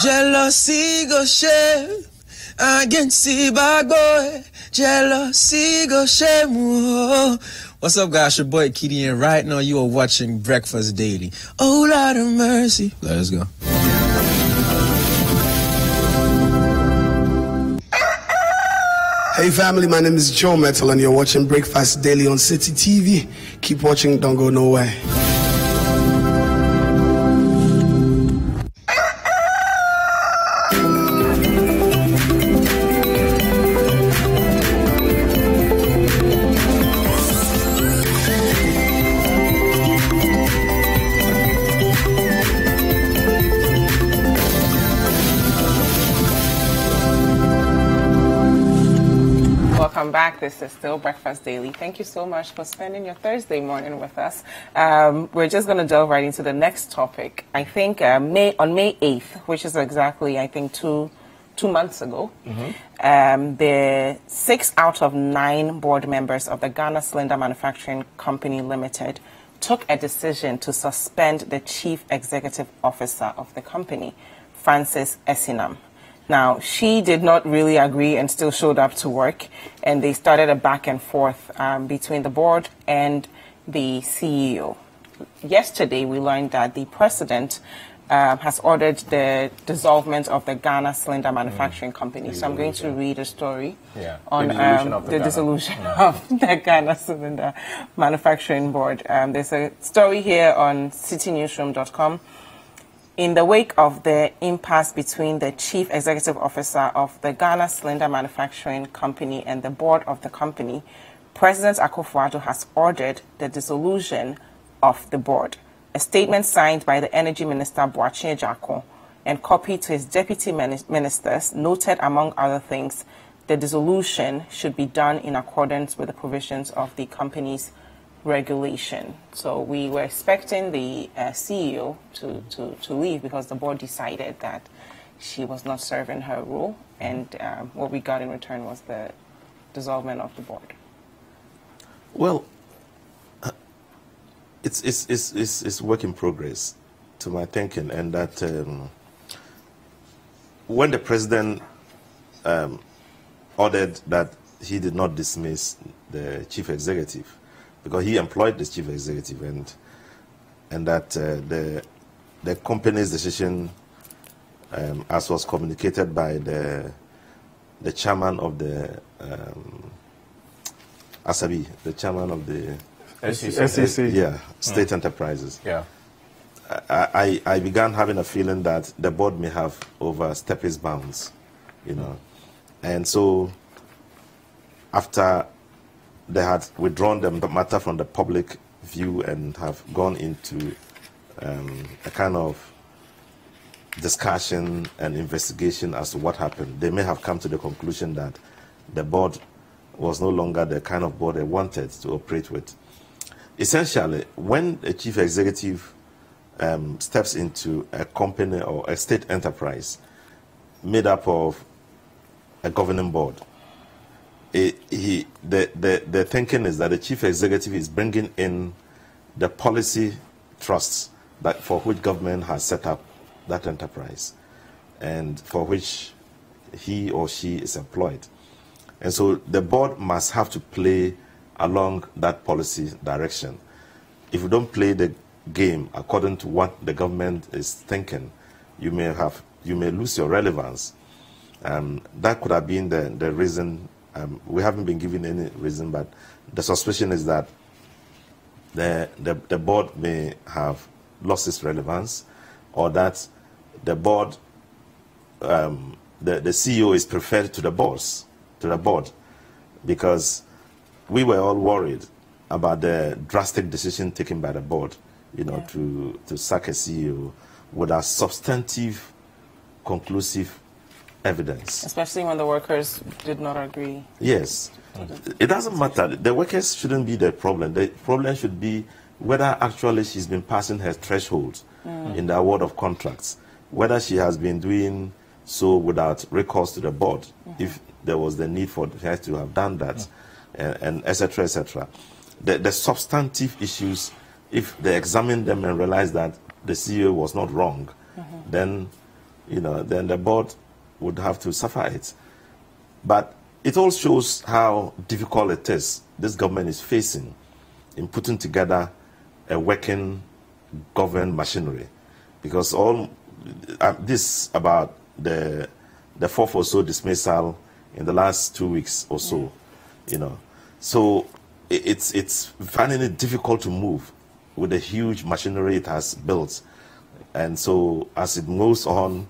Jealousy go shame against the bad boy. Jealousy go shame. Whoa. What's up, guys? Your boy Kitty, and right now you are watching Breakfast Daily. Oh, Lord of mercy. Let's go. Hey family, my name is Joe Metal and you're watching Breakfast Daily on City TV. Keep watching, don't go nowhere. Welcome back. This is still Breakfast Daily. Thank you so much for spending your Thursday morning with us. We're just going to delve right into the next topic. I think on May 8th, which is exactly, I think, two months ago, the 6 out of 9 board members of the Ghana Cylinder Manufacturing Company Limited took a decision to suspend the chief executive officer of the company, Frances Esinam. Now, she did not really agree and still showed up to work, and they started a back and forth between the board and the CEO. Yesterday, we learned that the president has ordered the dissolvement of the Ghana Cylinder Manufacturing Company. So I'm going to read a story on the dissolution of the Ghana Cylinder Manufacturing Board. There's a story here on citynewsroom.com. In the wake of the impasse between the chief executive officer of the Ghana Cylinder Manufacturing Company and the board of the company, President Akufo-Addo has ordered the dissolution of the board. A statement signed by the Energy Minister Boakye Ejako and copied to his deputy ministers noted, among other things, the dissolution should be done in accordance with the provisions of the company's regulation. So we were expecting the CEO to leave because the board decided that she was not serving her role, and what we got in return was the dissolvement of the board. Well, it's work in progress to my thinking, and that when the president ordered that he did not dismiss the chief executive, because he employed the chief executive, and that the company's decision, as was communicated by the chairman of the Asabi, the chairman of the SEC, State Enterprises. Yeah, I began having a feeling that the board may have overstepped its bounds, and so after they had withdrawn the matter from the public view and have gone into a kind of discussion and investigation as to what happened, they may have come to the conclusion that the board was no longer the kind of board they wanted to operate with. Essentially, when a chief executive steps into a company or a state enterprise made up of a governing board, the thinking is that the chief executive is bringing in the policy trusts that for which government has set up that enterprise and for which he or she is employed. And so the board must have to play along that policy direction. If you don't play the game according to what the government is thinking, you may lose your relevance. That could have been the reason. We haven't been given any reason, but the suspicion is that the board may have lost its relevance, or that the board, the CEO is preferred to the board, because we were all worried about the drastic decision taken by the board, to sack a CEO without substantive, conclusive evidence. Especially when the workers did not agree. Yes. It doesn't matter. The workers shouldn't be the problem. The problem should be whether actually she's been passing her threshold in the award of contracts, whether she has been doing so without recourse to the board, if there was the need for her to have done that, and et cetera, et cetera. The substantive issues, if they examine them and realize that the CEO was not wrong, then the board would have to suffer it. But it all shows how difficult it is this government is facing in putting together a working government machinery, because all this about the fourth or so dismissal in the last 2 weeks or so, so it's finding it difficult to move with the huge machinery it has built, and so as it moves on,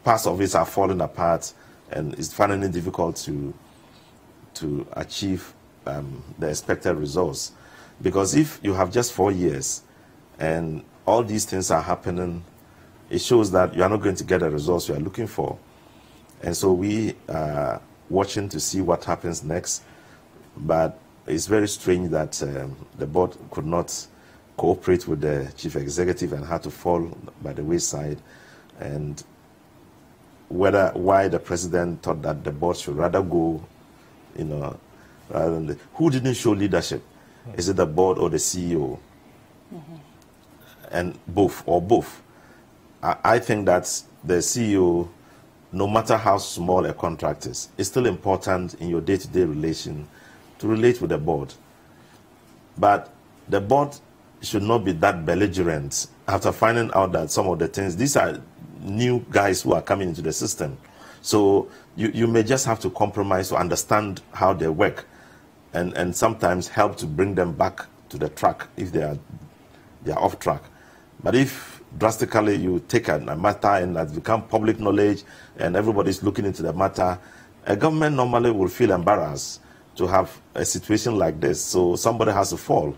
parts of it are falling apart, and it's finding it difficult to achieve the expected results. Because if you have just 4 years and all these things are happening, it shows that you are not going to get the results you are looking for. And so we are watching to see what happens next. But it's very strange that the board could not cooperate with the chief executive and had to fall by the wayside. And why the president thought that the board should rather go, rather than who didn't show leadership? Is it the board or the CEO? And both, or both. I think that the CEO, no matter how small a contract is, it's still important in your day-to-day relation to relate with the board. But the board should not be that belligerent after finding out that some of the things, these are new guys who are coming into the system. So you may just have to compromise to understand how they work, and sometimes help to bring them back to the track if they are off track. But if drastically you take a matter and that's become public knowledge and everybody's looking into the matter, a government normally will feel embarrassed to have a situation like this. So somebody has to fall,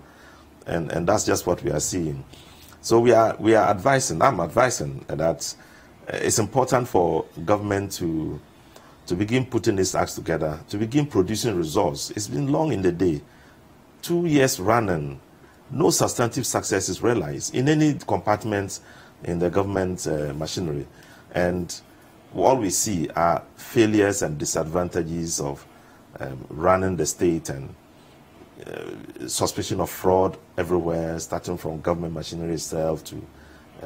and that's just what we are seeing. So we are advising, I'm advising that it's important for government to begin putting these acts together, to begin producing results. It's been long in the day. 2 years running, no substantive success is realized in any compartment in the government machinery. And all we see are failures and disadvantages of running the state, and suspicion of fraud everywhere, starting from government machinery itself to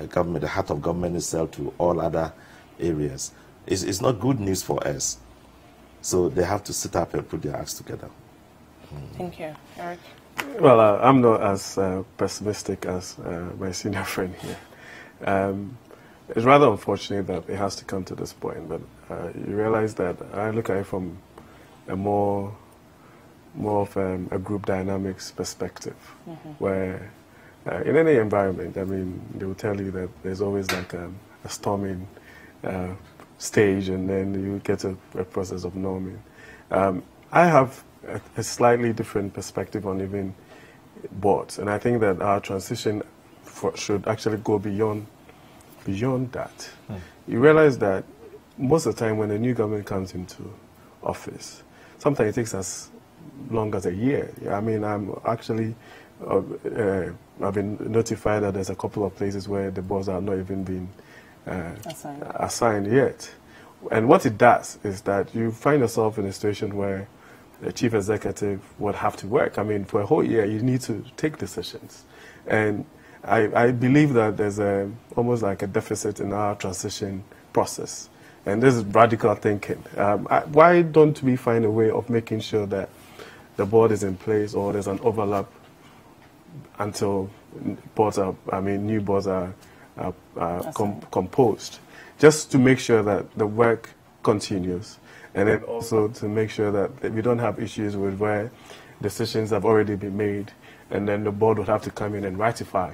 government, the heart of government itself, to all other areas. It's not good news for us. So they have to sit up and put their acts together. Thank you. Eric? Well, I'm not as pessimistic as my senior friend here. It's rather unfortunate that it has to come to this point, but you realize that I look at it from a more of a group dynamics perspective, where in any environment, I mean, they will tell you that there's always like a storming stage, and then you get a process of norming. I have a slightly different perspective on even boards, and I think that our transition should actually go beyond that. You realize that most of the time when a new government comes into office, sometimes it takes as long as a year. I mean, I'm actually I've been notified that there's a couple of places where the boards are not even being assigned yet. And what it does is that you find yourself in a situation where the chief executive would have to work. I mean, for a whole year, you need to take decisions. And I believe that there's almost like a deficit in our transition process. And this is radical thinking. Why don't we find a way of making sure that the board is in place, or there's an overlap until boards are, new boards are composed, just to make sure that the work continues, and then also to make sure that we don't have issues with where decisions have already been made, and then the board would have to come in and ratify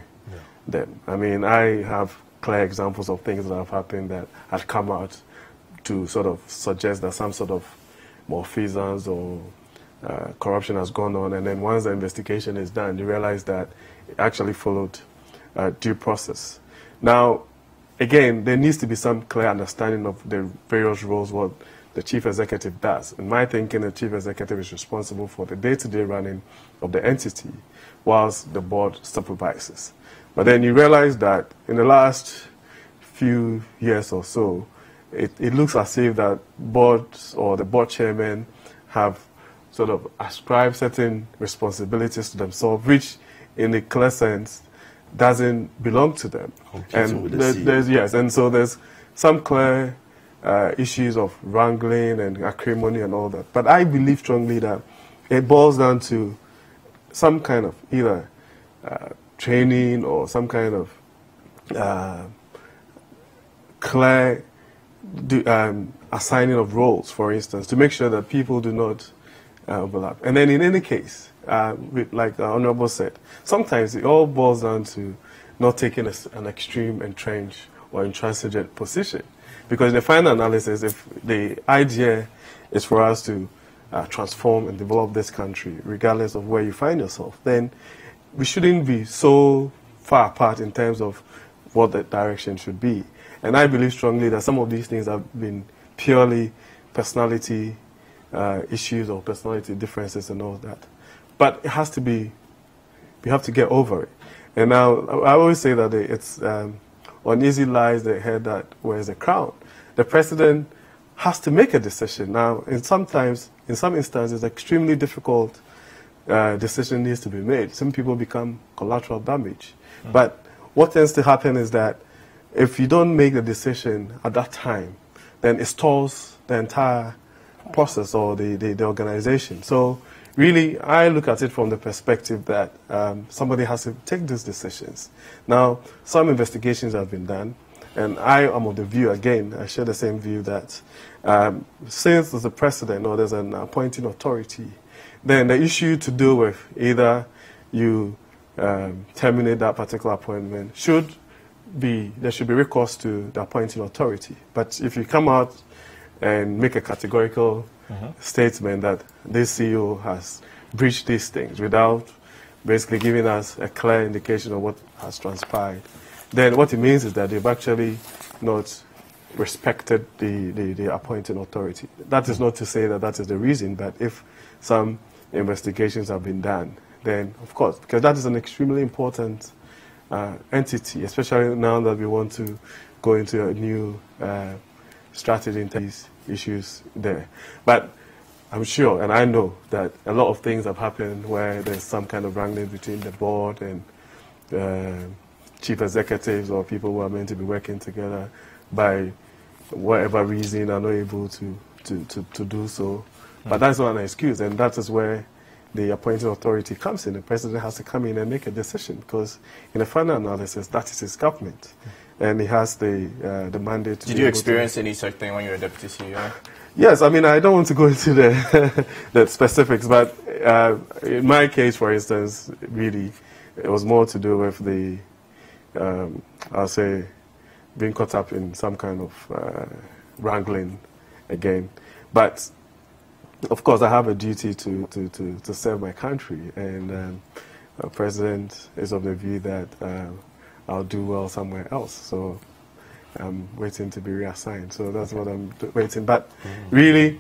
them. I mean, I have clear examples of things that have happened that had come out to sort of suggest that some sort of malfeasance or corruption has gone on, and then once the investigation is done, you realize that it actually followed due process. Now, again, there needs to be some clear understanding of the various roles what the chief executive does. In my thinking, the chief executive is responsible for the day-to-day running of the entity, whilst the board supervises. But then you realize that in the last few years or so, it looks as if that boards or the board chairmen have sort of ascribed certain responsibilities to themselves, which in a clear sense doesn't belong to them. And so there's some clear issues of wrangling and acrimony and all that. But I believe strongly that it boils down to some kind of either training or some kind of clear assigning of roles, for instance, to make sure that people do not overlap. And then in any case, like the Honorable said, sometimes it all boils down to not taking an extreme, entrenched, or intransigent position. Because in the final analysis, if the idea is for us to transform and develop this country, regardless of where you find yourself, then we shouldn't be so far apart in terms of what the direction should be. And I believe strongly that some of these things have been purely personality issues or personality differences and all that. But it has to be, we have to get over it. And now, I always say that it's uneasy lies the head that wears the crown. The president has to make a decision. Now, in some instances, extremely difficult decision needs to be made. Some people become collateral damage. But what tends to happen is that if you don't make the decision at that time, then it stalls the entire process or the organization. So really, I look at it from the perspective that somebody has to take these decisions. Now, some investigations have been done, and I am of the view, again, I share the same view that since there's a precedent or there's an appointing authority, then the issue to do with either you terminate that particular appointment there should be recourse to the appointing authority. But if you come out and make a categorical statement that this CEO has breached these things without basically giving us a clear indication of what has transpired, then what it means is that they've actually not respected the appointing authority. That is not to say that that is the reason, but if some investigations have been done, then of course, because that is an extremely important entity, especially now that we want to go into a new strategy in these issues there. But I'm sure, and I know, that a lot of things have happened where there's some kind of wrangling between the board and chief executives or people who are meant to be working together by whatever reason are not able to do so. But that's not an excuse, and that is where the appointing authority comes in. The president has to come in and make a decision, because in the final analysis, that is his government. And he has the mandate to... Did you experience any such thing when you were deputy CEO? Yes, I mean, I don't want to go into the specifics, but in my case, for instance, really, it was more to do with the, I'll say, being caught up in some kind of wrangling again. But, of course, I have a duty to serve my country, and the president is of the view that I'll do well somewhere else. So I'm waiting to be reassigned. So that's what I'm waiting. But really,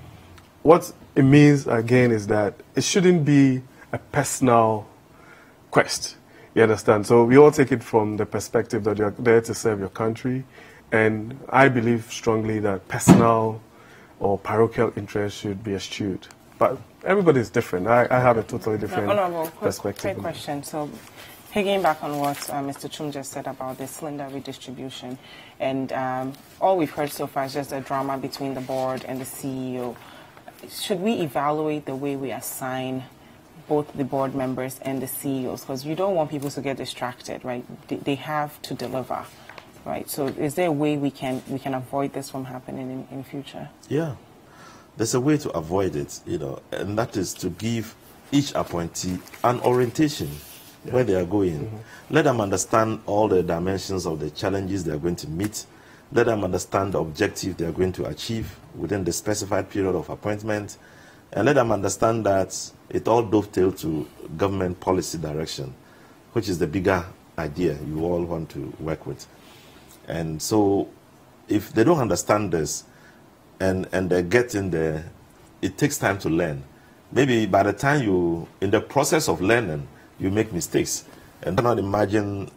what it means, again, is that it shouldn't be a personal quest. You understand? So we all take it from the perspective that you're there to serve your country. And I believe strongly that personal or parochial interest should be eschewed. But everybody is different. I have a totally different perspective. Quick question. So, piggybacking on what Mr. Chum just said about the cylinder redistribution, and all we've heard so far is just a drama between the board and the CEO. Should we evaluate the way we assign both the board members and the CEOs? Because you don't want people to get distracted, right? They have to deliver, right? So is there a way we can avoid this from happening in future? Yeah, there's a way to avoid it, and that is to give each appointee an orientation where they are going. Let them understand all the dimensions of the challenges they are going to meet. Let them understand the objective they are going to achieve within the specified period of appointment. and let them understand that it all dovetails to government policy direction, which is the bigger idea you all want to work with. And so if they don't understand this and they get in there, it takes time to learn. Maybe by the time you, in the process of learning, you make mistakes. And do not imagine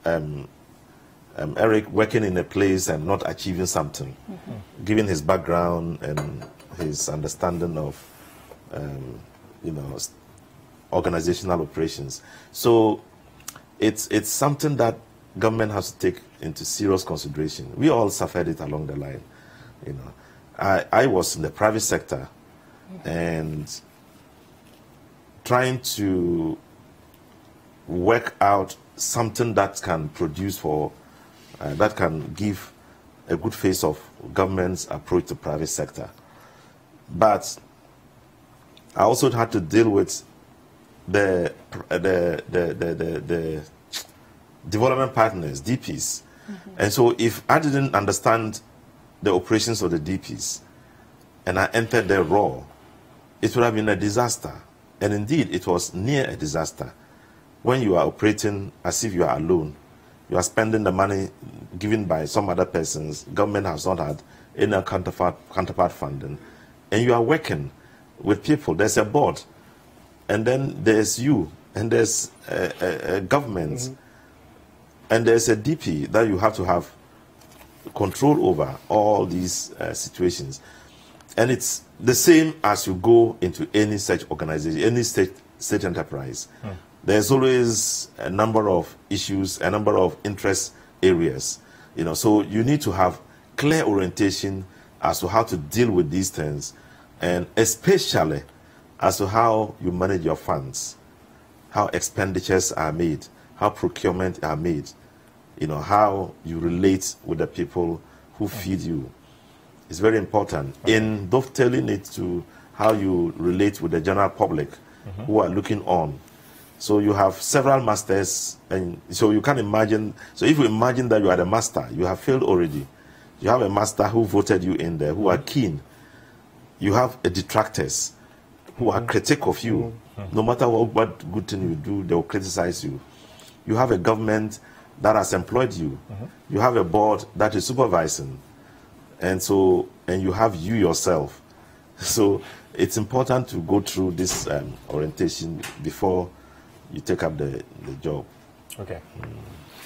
Eric working in a place and not achieving something, given his background and his understanding of, you know, organizational operations. So it's something that government has to take into serious consideration. We all suffered it along the line. You know, I was in the private sector and trying to work out something that can produce for, that can give a good face of government's approach to private sector. But I also had to deal with the development partners, DPs. And so if I didn't understand the operations of the DPs and I entered there raw, it would have been a disaster. And indeed, it was near a disaster. When you are operating as if you are alone, you are spending the money given by some other persons, government has not had any counterpart funding, and you are working with people. There's a board, and then there's you, and there's a government, and there's a DP that you have to have control over all these situations. And it's the same as you go into any such organization, any state enterprise. There's always a number of issues, a number of interest areas. You know, so you need to have clear orientation as to how to deal with these things, and especially as to how you manage your funds, how expenditures are made, how procurement are made, you know, how you relate with the people who feed you. It's very important in dovetailing it to how you relate with the general public who are looking on. So you have several masters, and so you can imagine, so if you imagine that you are the master, you have failed already. You have a master who voted you in there, who are keen. You have a detractors who are critical of you. No matter what good thing you do, they will criticize you. You have a government that has employed you. You have a board that is supervising. And so, and you have you yourself. So it's important to go through this orientation before you take up the job. Okay.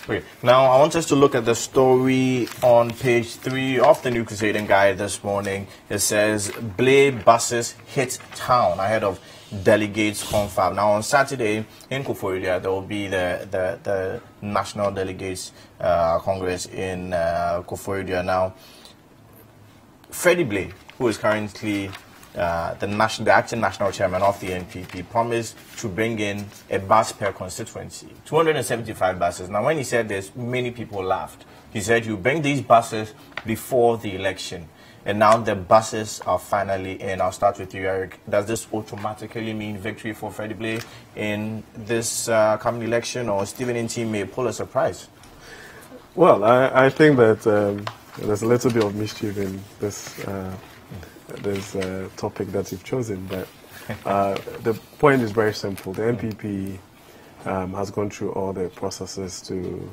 Okay. Now, I want us to look at the story on page 3 of the New Crusading Guide this morning. It says, Blay buses hit town ahead of delegates confab. Now, on Saturday in Koforidua, there will be the National Delegates Congress in Koforidua. Now, Freddie Blay, who is currently the acting national chairman of the NPP, promised to bring in a bus per constituency, 275 buses. Now, when he said this, many people laughed. He said, you bring these buses before the election, and now the buses are finally in. I'll start with you, Eric. Does this automatically mean victory for Freddie Blay in this coming election, or Stephen Ntim may pull a surprise? Well, I think that there's a little bit of mischief in this topic that you've chosen, but the point is very simple. The NPP has gone through all the processes to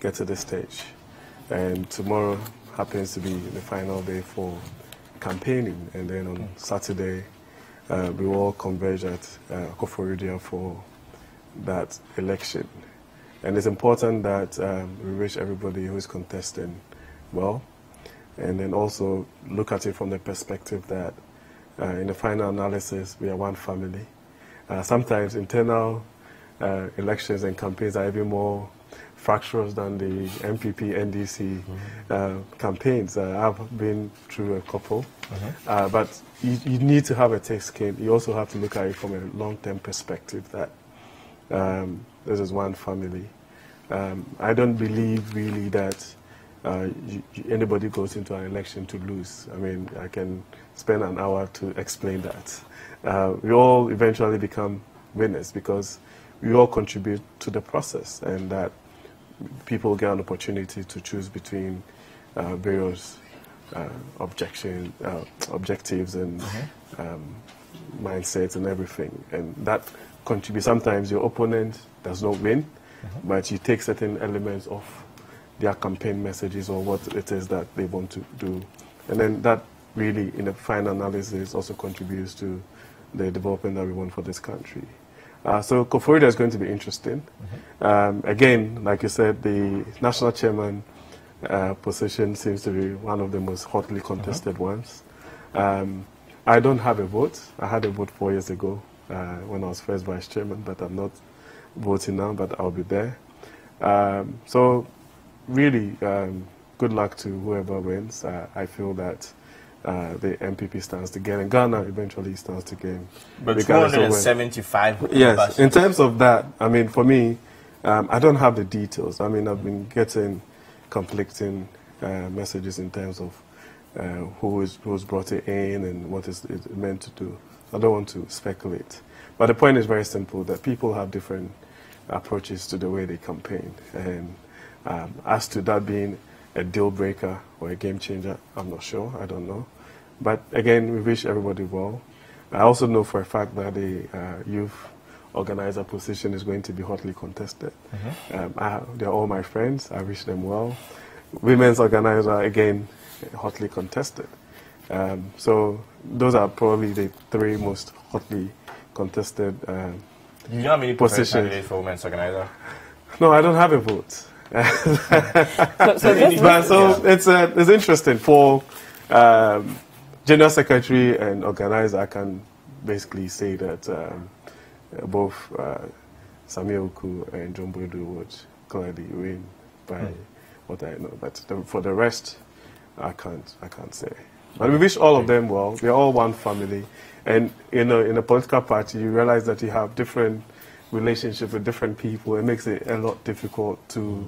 get to this stage, and tomorrow happens to be the final day for campaigning, and then on Saturday we will all converge at Koforidua for that election. And it's important that we wish everybody who is contesting well, and then also look at it from the perspective that in the final analysis, we are one family. Sometimes internal elections and campaigns are even more fractious than the MPP, NDC campaigns. I've been through a couple, but you need to have a thick skin. You also have to look at it from a long-term perspective that this is one family. I don't believe really that anybody goes into an election to lose. I mean, I can spend an hour to explain that. We all eventually become winners because we all contribute to the process, and that people get an opportunity to choose between various objectives and mindset and everything, and that contributes. Sometimes your opponent does not win, but you take certain elements of their campaign messages or what it is that they want to do, and then that really, in the final analysis, also contributes to the development that we want for this country. So Koforidua is going to be interesting. Again, like you said, the national chairman position seems to be one of the most hotly contested ones. I don't have a vote. I had a vote 4 years ago when I was first vice chairman, but I'm not voting now, but I'll be there. So really, good luck to whoever wins. I feel that the MPP stands to gain, and Ghana eventually stands to gain. But 275. Yes, in terms of that, I mean, for me, I don't have the details. I mean, I've been getting conflicting messages in terms of who's brought it in and what is it meant to do. I don't want to speculate. But the point is very simple, that people have different approaches to the way they campaign. And as to that being a deal breaker or a game changer, I'm not sure. I don't know. But again, we wish everybody well. I also know for a fact that the youth organizer position is going to be hotly contested. They're all my friends. I wish them well. Women's organizer, again, hotly contested. So those are probably the 3 most hotly contested You know how many positions. candidates for women's organizer? No, I don't have a vote. So it's interesting. For general secretary and organizer, I can basically say that both Samia Oku and John Boydu would clearly win by what I know. But for the rest, I can't say. But we wish all of them well. We're all one family, and in a political party, you realize that you have different relationships with different people. It makes it a lot difficult to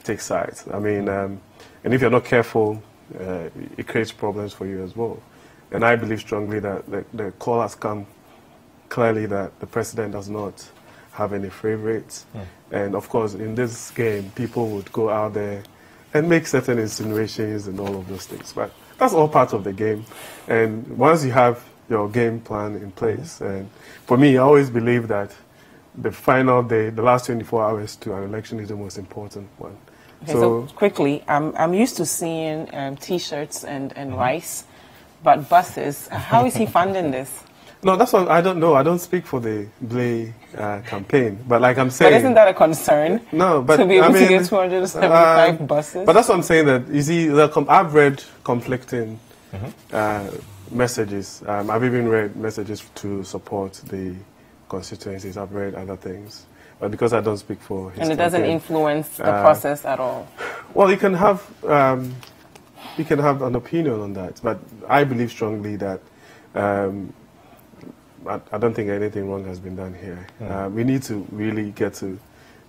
take sides. I mean, and if you're not careful, it creates problems for you as well. And I believe strongly that the call has come clearly that the president does not have any favorites. And of course, in this game, people would go out there and make certain insinuations and all of those things. But that's all part of the game. And once you have your game plan in place, and for me, I always believe that the final day, the last 24 hours to an election is the most important one. Okay, so quickly, I'm used to seeing T-shirts and rice, but buses. How is he funding this? No, that's what I don't know. I don't speak for the Blay campaign, but like I'm saying, but isn't that a concern? No, but to be able to get 275 buses. But that's what I'm saying. That you see, I've read conflicting messages. I've even read messages to support the constituencies. I've read other things, but because I don't speak for his and it doesn't influence the process at all. Well, you can have an opinion on that, but I believe strongly that. I don't think anything wrong has been done here. We need to really get to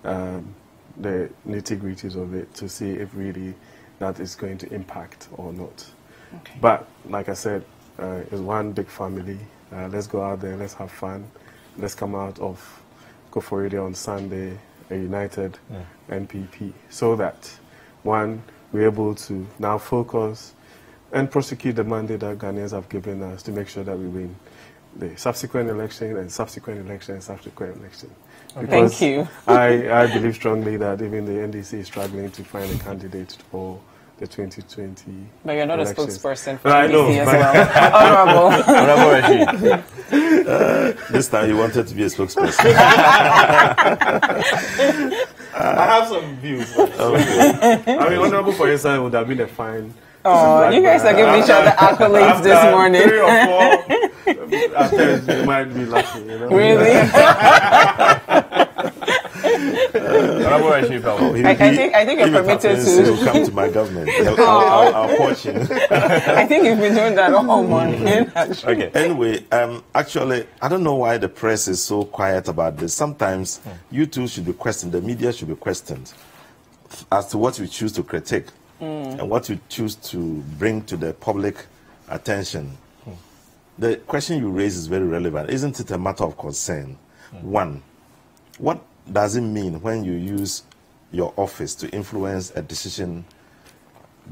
the nitty-gritties of it to see if really that is going to impact or not. Okay. But like I said, it's one big family. Let's go out there, let's have fun. Let's come out of Koforidua on Sunday, a united NPP, so that, one, we're able to now focus and prosecute the mandate that Ghanaians have given us to make sure that we win the subsequent election and subsequent election and subsequent election. Okay. Thank you. I believe strongly that even the NDC is struggling to find a candidate for the 2020 But you're not elections. a spokesperson for I know, NDC as well. Honorable Rashid. This time you wanted to be a spokesperson. I have some views. I mean, Honorable for your side would have been a fine. Oh, you guys are giving each other accolades this morning. 3 or 4 attempts, you might be lucky, you know? Really? I think you're permitted to come to my government. I'll watch him. I think you've been doing that all morning. Okay. Anyway, actually, I don't know why the press is so quiet about this. Sometimes you two should be questioned. The media should be questioned as to what you choose to critique. And what you choose to bring to the public attention. The question you raise is very relevant. Isn't it a matter of concern? One, what does it mean when you use your office to influence a decision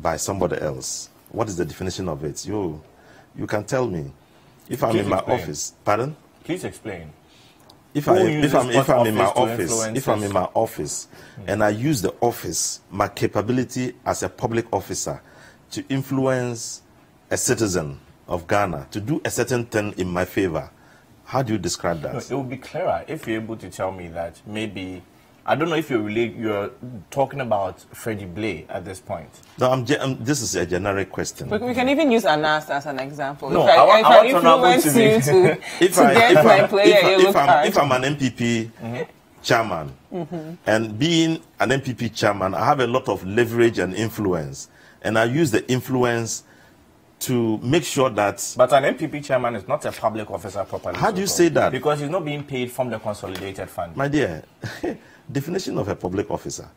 by somebody else? What is the definition of it? You can tell me. If I'm in my office, pardon? Please explain. If I'm in my office and I use the office, my capability as a public officer to influence a citizen of Ghana to do a certain thing in my favor, how do you describe that? No, it would be clearer if you're able to tell me that maybe, I don't know if you're talking about Freddie Blay at this point. No, this is a generic question. But we can even use Anas as an example. No, if I influence you to get my player a yellow card. If I'm an MPP chairman, and being an MPP chairman, I have a lot of leverage and influence, and I use the influence to make sure that... But an MPP chairman is not a public officer properly. How do you say that? Because he's not being paid from the consolidated fund. My dear, definition of a public officer.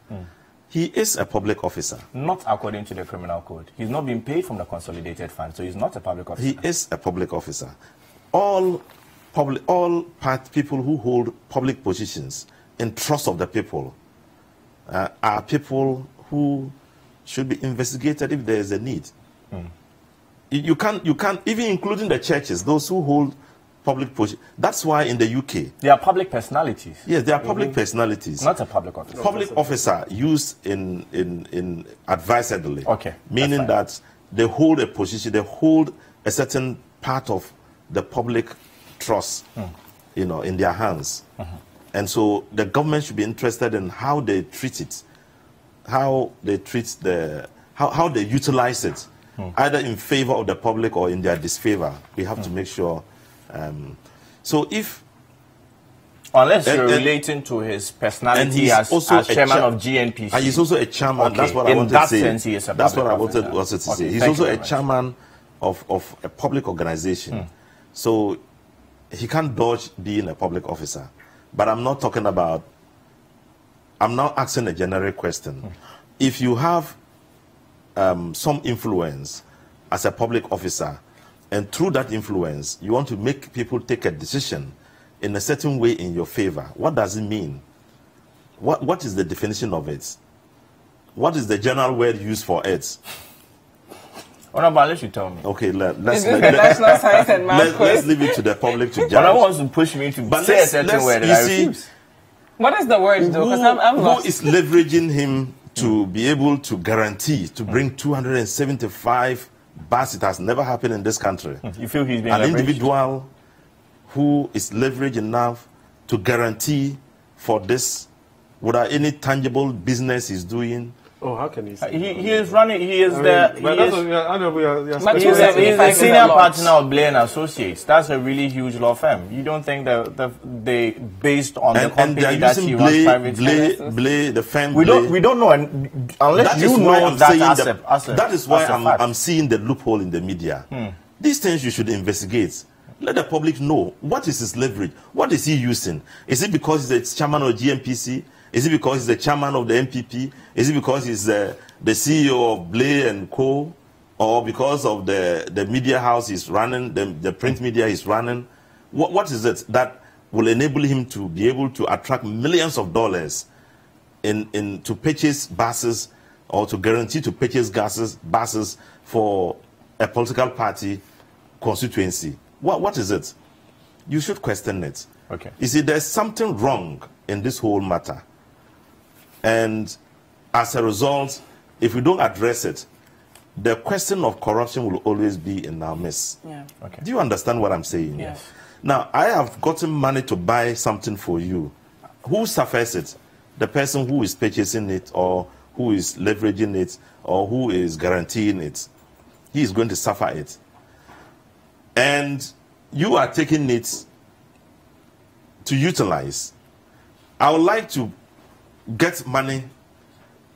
He is a public officer. Not according to the criminal code. He's not being paid from the consolidated fund, so he's not a public officer. He is a public officer. All people who hold public positions in trust of the people are people who should be investigated if there is a need. You can't, even including the churches, those who hold public positions. That's why in the UK... They are public personalities. Yes, they are public personalities. Not a public officer. Public officer used in advisedly. Okay. Meaning that they hold a position, they hold a certain part of the public trust, in their hands. And so the government should be interested in how they treat it, how they utilize it. Either in favor of the public or in their disfavor. We have to make sure. So if... Unless you're relating to his personality as chairman of GNPC. And he's also a chairman. Okay. That's what I wanted to say. In that sense, he is a That's what I public wanted to say. Okay, He's also a chairman of a public organization. So he can't dodge being a public officer. But I'm not talking about... I'm now asking a generic question. If you have some influence as a public officer, and through that influence, you want to make people take a decision in a certain way in your favor, what does it mean? What is the definition of it? What is the general word used for it? Unless you tell me. Okay, let's leave it to the public to judge. But I want to push me to say a certain word that I refuse. What is the word, though? Because I'm lost. Who is leveraging him to be able to guarantee to bring 275 buses? It has never happened in this country. You feel he's being an leveraged? Individual who is leveraged enough to guarantee for this without any tangible business he's doing. Oh, how can he say he is running, he is the senior partner of Blay and Associates. That's a really huge law firm. You don't think that they based on the company that he runs private Blay, the firm we don't know unless you know that that is why I'm seeing the loophole in the media. These things you should investigate. Let the public know what is his leverage. What is he using? Is it because he's the chairman of GNPC? Is it because he's the chairman of the MPP? Is it because he's the CEO of Blay and Co? Or because of the media house he's running, the print media he's running? What is it that will enable him to be able to attract millions of dollars to purchase buses or to guarantee to purchase buses for a political party constituency? What is it? You should question it. Okay. You see, there's something wrong in this whole matter. And as a result, if we don't address it, the question of corruption will always be in our midst. Yeah. Okay. Do you understand what I'm saying? Yes. Now, I have gotten money to buy something for you. Who suffers it? The person who is purchasing it, or who is leveraging it, or who is guaranteeing it. He is going to suffer it. And you are taking it to utilize. I would like to get money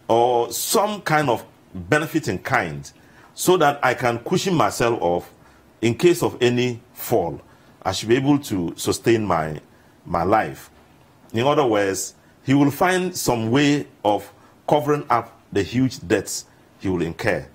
or some kind of benefit in kind so that I can cushion myself off in case of any fall. I should be able to sustain my life. In other words, he will find some way of covering up the huge debts he will incur.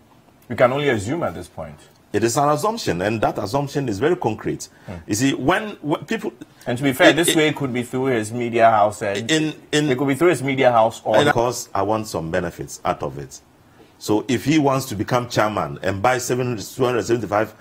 We can only assume at this point. It is an assumption, and that assumption is very concrete. You see, when people... And to be fair, this way could be through his media house. It could be through his media house. Or because I want some benefits out of it. So if he wants to become chairman and buy 275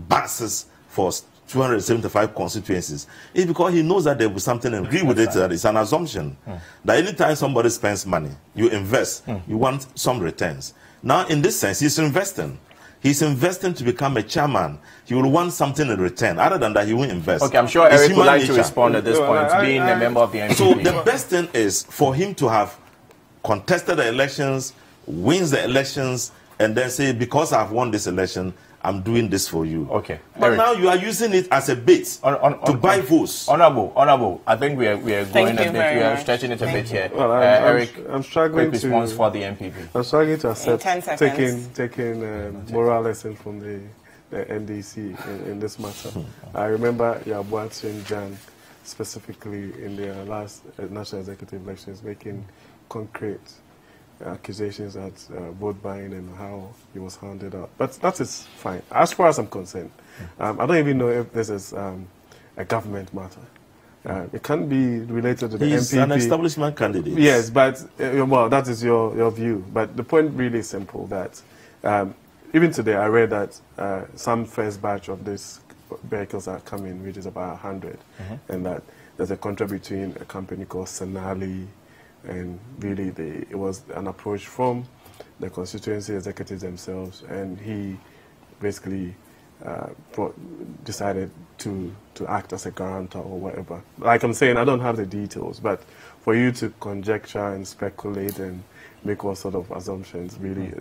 buses for 275 constituencies, it's because he knows that there will be something and agree with it. That it's an assumption that anytime somebody spends money, you invest, you want some returns. Now, in this sense, he's investing. He's investing to become a chairman. He will want something in return. Other than that, he won't invest. Okay, I'm sure Eric would like to respond at this point, being a member of the NPP. So the best thing is for him to have contested the elections, wins the elections, and then say, because I've won this election, I'm doing this for you. Okay. But Eric, now you are using it as a bait to buy votes. Honorable, I think we are going a bit, we are stretching it a bit here. Well, Eric, I'm struggling quick response for the NPP. I'm struggling to accept taking moral lesson from the NDC in this matter. I remember Yabuatsin Jan specifically in their last national executive elections making concrete accusations at vote buying and how he was handed out. But that is fine. As far as I'm concerned, I don't even know if this is a government matter. It can be related to the He's MPP. an establishment candidate. Yes, but, well, that is your view. But the point really is simple that even today I read that some first batch of these vehicles are coming, which is about 100, and that there's a contract between a company called Senali, and really it was an approach from the constituency executives themselves, and he basically decided to act as a guarantor or whatever. Like I'm saying, I don't have the details, but for you to conjecture and speculate and make all sort of assumptions, really,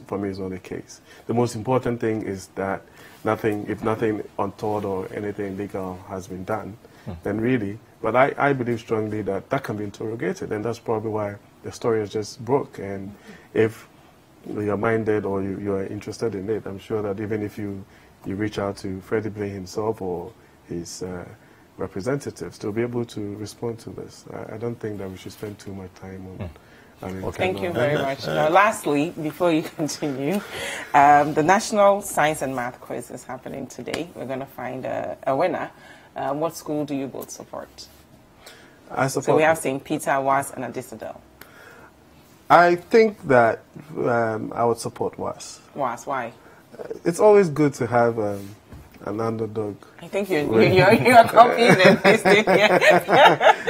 for me, is not the case. The most important thing is that if nothing untoward or anything legal has been done, then really, but I believe strongly that can be interrogated, and that's probably why the story is just broke. And if you're minded or you're interested in it, I'm sure that even if you reach out to Freddie Bray himself or his representatives, they'll be able to respond to this. I don't think that we should spend too much time on Thank you very much. Now, lastly, before you continue, the National Science and Math Quiz is happening today. We're going to find a winner. What school do you both support? I support. So we have St. Peter, WAS, and Adisadel. I think that I would support WAS. WAS, why? It's always good to have an underdog. I think you're copying and pasting here.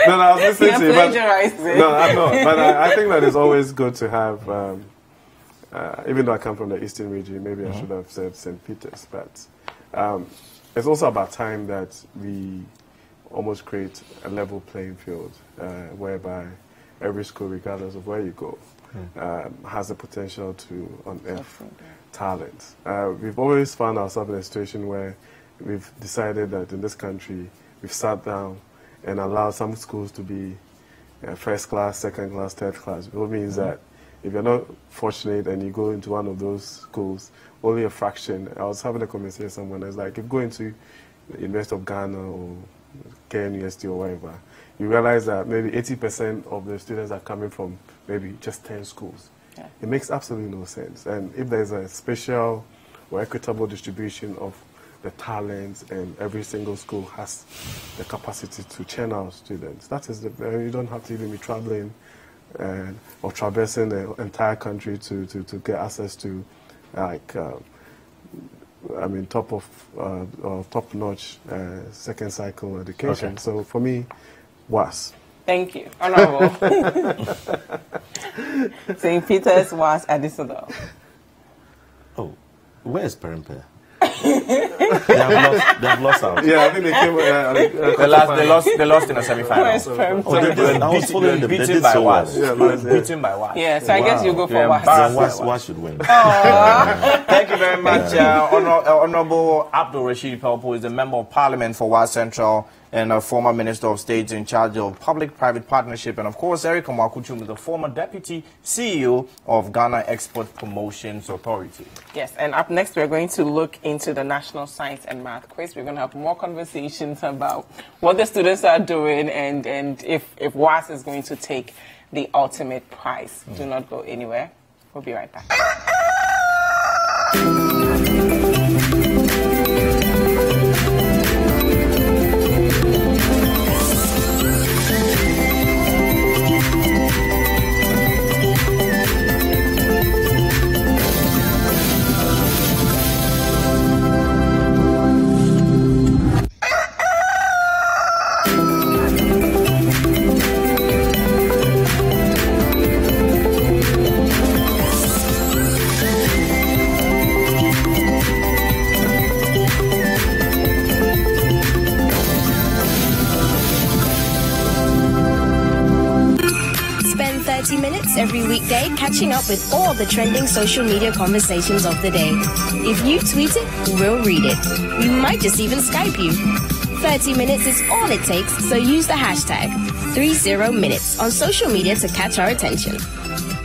No, I was listening to you. No, I'm not. But I think that it's always good to have, even though I come from the Eastern region, maybe I should have said St. Peter's, but it's also about time that we almost create a level playing field whereby every school, regardless of where you go, has the potential to unearth talent. We've always found ourselves in a situation where we've decided that in this country, we've sat down and allowed some schools to be first class, second class, third class. Which means that if you're not fortunate and you go into one of those schools, only a fraction. I was having a conversation with someone that's like, if you go into the University of Ghana or KNUST or whatever, you realize that maybe 80% of the students are coming from maybe just 10 schools. Yeah. It makes absolutely no sense. And if there's a special or equitable distribution of the talents and every single school has the capacity to channel students, that is you don't have to even be traveling or traversing the entire country to get access to top-notch second cycle education. Okay. So for me, WAS. Thank you. Honorable. St. Peter's, WAS, Adisadel. Oh, where's Perempe? they have lost out. Yeah, I think they came. They lost in a semi-final. I was following them. They did by so WAS. well. Beaten by WAS. Yeah, so I guess you go for WAS. Then WAS should win. Thank you very much. Honorable Abdul Rashid Pelpo is a member of Parliament for WAS Central and a former Minister of State in charge of Public-Private Partnership. And of course, Eric Omwakuchum is the former Deputy CEO of Ghana Export Promotions Authority. Yes, and up next, we're going to look into the National Science and Math Quiz. We're going to have more conversations about what the students are doing and if WAS is going to take the ultimate prize. Do not go anywhere. We'll be right back. minutes every weekday, catching up with all the trending social media conversations of the day. If you tweet it, we'll read it. We might just even Skype you. 30 minutes is all it takes, so use the hashtag 30minutes on social media to catch our attention.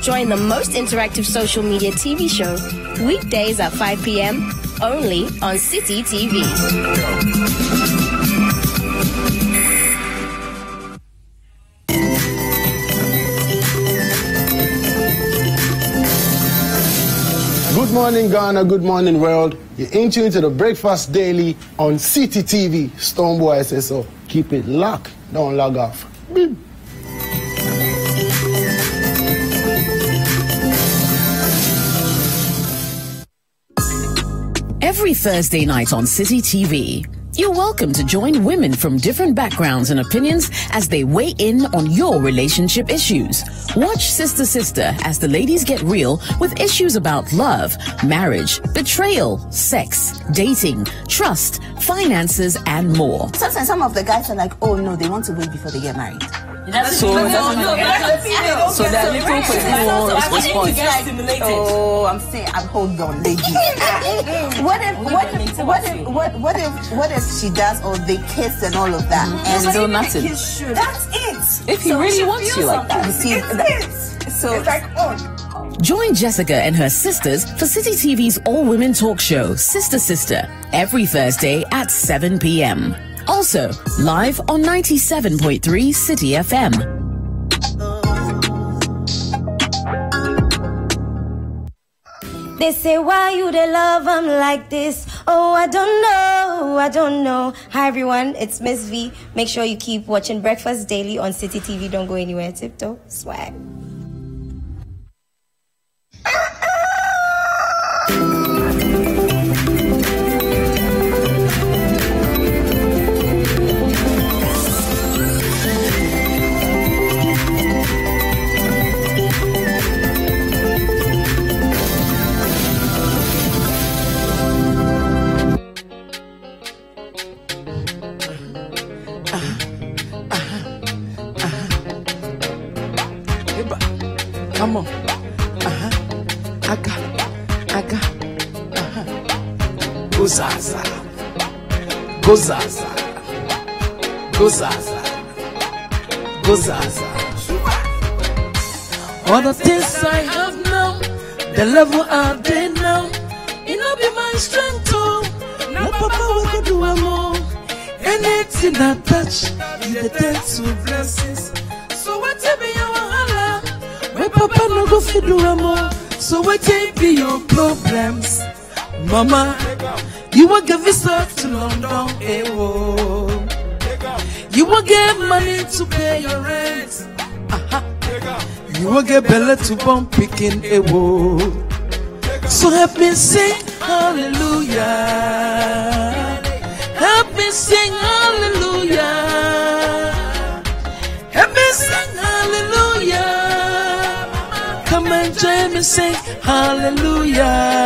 Join the most interactive social media TV show weekdays at 5 p.m. only on City TV. Good morning, Ghana. Good morning, world. You're in tune to the Breakfast Daily on City TV. Stoneboy SSO. Keep it locked. Don't log off. Beep. Every Thursday night on City TV, you're welcome to join women from different backgrounds and opinions as they weigh in on your relationship issues. Watch Sister Sister as the ladies get real with issues about love, marriage, betrayal, sex, dating, trust, finances, and more. Sometimes some of the guys are like, oh no, they want to wait before they get married. So they're little response. Oh, I'm saying, hold on, lady. What if she does, or they kiss and all of that, and still nothing? That's it. If he really wants you like that, you see, so it's like, oh. Join Jessica and her sisters for City TV's all-women talk show, Sister Sister, every Thursday at 7 p.m. Also, live on 97.3 City FM. They say, why you they love them like this? Oh, I don't know. Hi everyone, it's Miss V. Make sure you keep watching Breakfast Daily on City TV. Don't go anywhere. Tiptoe swag. Come on. I got. Go Zaza. Go Zaza. Go Zaza. Go Zaza. All the things I have now, the level I've been now, it not be my strength too. No papa will go do a more. Anything I touch, you turn to blessings. So whatever you want, my papa no go fit do a more. So what be your problems, Mama? You will give visa to London, eh? Oh. You will get money to pay your rent. You will get belly to bump picking, eh? Oh. So help me sing hallelujah. Help me sing hallelujah. Help me sing hallelujah. Come and join me, sing hallelujah.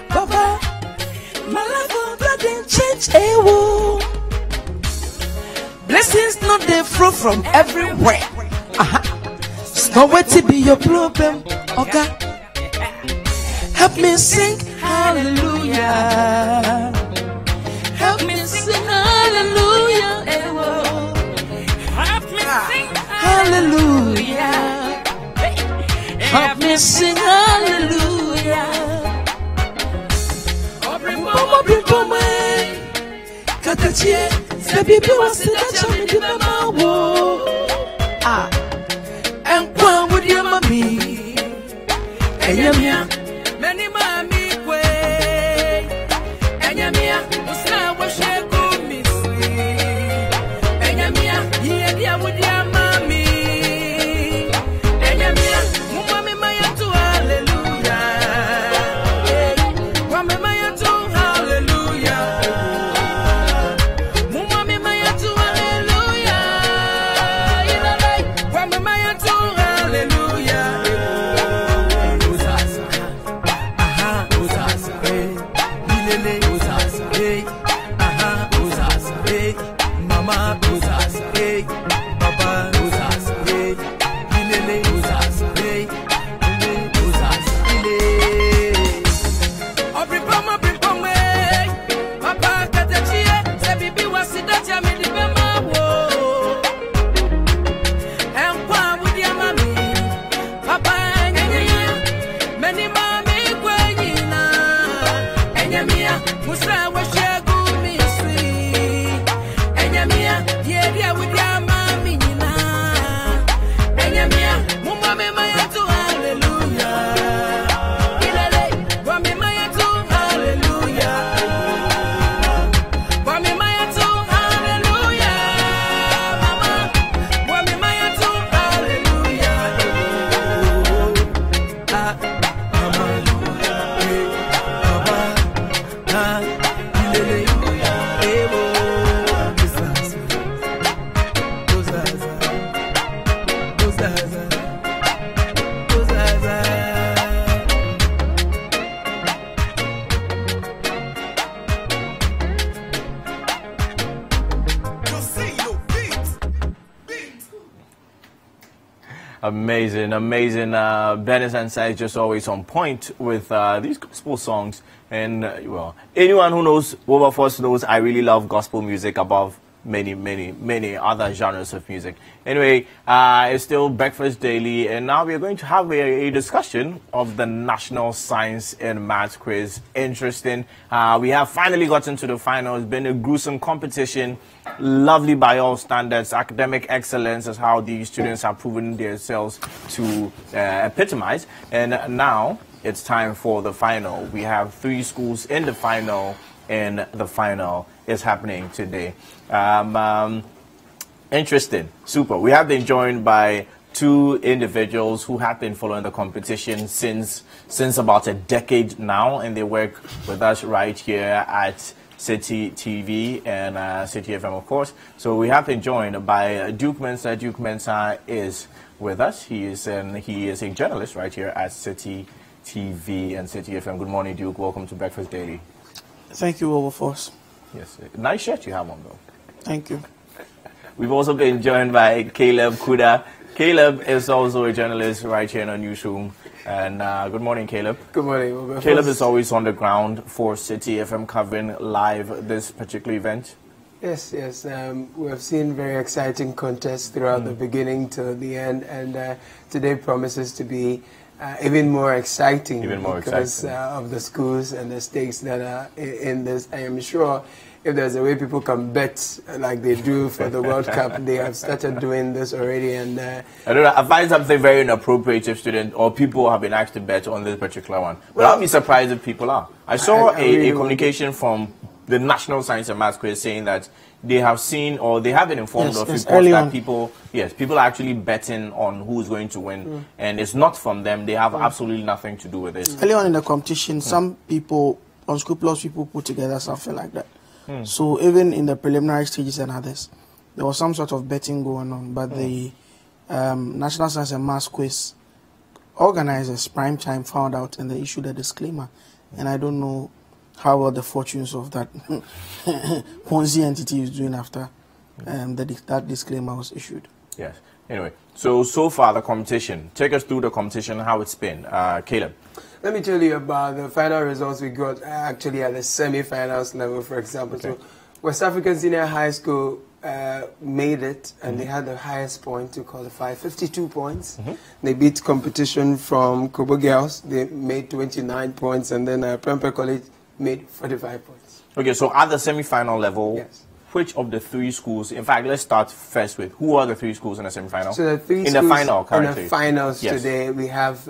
Baba, my life will blood change, eh? Woo. Blessings not they flow from everywhere. It's not what to be your problem, okay? Help me sing hallelujah. Help me sing hallelujah. Eh? Woo. Hallelujah. Help me sing hallelujah. Mama be come Katachi, the people was the chami di mama wo. Ah, and kwa would your mommy? Enyamia, many mommy way. Enyamia, Musa was she go miss. Enyamia, yeah, would your mommy? Enyamia, Mummy Maya to hallelujah. Mummy Maya to hallelujah. Mummy Maya to hallelujah. Mummy Maya to hallelujah. Amazing, amazing. Benis Ansah is just always on point with these gospel songs. And, well, anyone who knows Wilberforce knows I really love gospel music above many other genres of music. Anyway, it's still Breakfast Daily, and now we're going to have a discussion of the National Science and Maths Quiz. Interesting. We have finally gotten to the final. It's been a gruesome competition. Lovely by all standards. Academic excellence is how these students have proven themselves to epitomize. And now it's time for the final. We have 3 schools in the final, and the final is happening today. Interesting. Super. We have been joined by 2 individuals who have been following the competition since about a decade now, and they work with us right here at City TV and City FM, of course. So we have been joined by Duke Mensah. Duke Mensah is with us. He is a journalist right here at City TV and City FM. Good morning, Duke. Welcome to Breakfast Daily. Thank you, Wilberforce. Yes, nice shirt you have on, though. Thank you. We've also been joined by Caleb Kuda. Caleb is also a journalist right here in our newsroom. And good morning, Caleb. Good morning, Wilberforce. Caleb is always on the ground for City FM, covering live this particular event. Yes. We have seen very exciting contests throughout the beginning to the end, and today promises to be even more exciting because of the schools and the stakes that are in this. I am sure if there's a way people can bet like they do for the World Cup, they have started doing this already. And I don't know, I find something very inappropriate if students or people have been asked to bet on this particular one. But I'll be surprised if people are. I saw a communication from the National Science and Maths Quiz saying that they have seen or they have been informed of reports that people are actually betting on who's going to win, and it's not from them. They have absolutely nothing to do with it. Early on in the competition, some people, unscrupulous people, put together something like that. So even in the preliminary stages and others, there was some sort of betting going on. But the National Science and Maths Quiz organizers, Prime Time, found out and they issued a disclaimer. And I don't know how well the fortunes of that Ponzi entity is doing after that disclaimer was issued. Yes. Anyway, so far the competition. Take us through the competition, how it's been. Caleb. Let me tell you about the final results we got actually at the semi-finals level, for example. So West African Senior High School made it, and they had the highest point to qualify, 52 points. They beat competition from Kobo Girls. They made 29 points, and then Prempeh College made 45 points. Okay, so at the semi-final level, which of the 3 schools, in fact, let's start first with, who are the 3 schools in the semi-final? So the 3 schools in the final currently. In the finals today, we have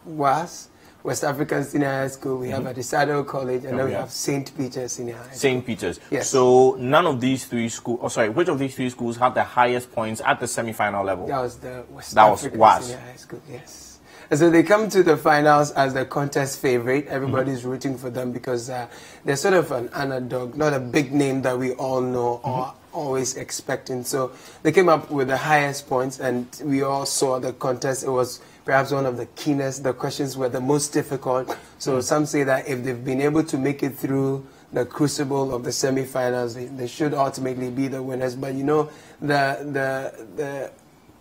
WAS, West African Senior High School, we have Adisado College, and then we have St. Peter's Senior High School. St. Peter's. Yes. So none of these 3 schools, which of these 3 schools had the highest points at the semi-final level? That was the West African Senior High School, yes. And so they come to the finals as the contest favorite. Everybody's rooting for them because they're sort of an underdog, not a big name that we all know or always expecting. So they came up with the highest points, and we all saw the contest. It was perhaps one of the keenest. The questions were the most difficult. So some say that if they've been able to make it through the crucible of the semi-finals, they should ultimately be the winners. But you know,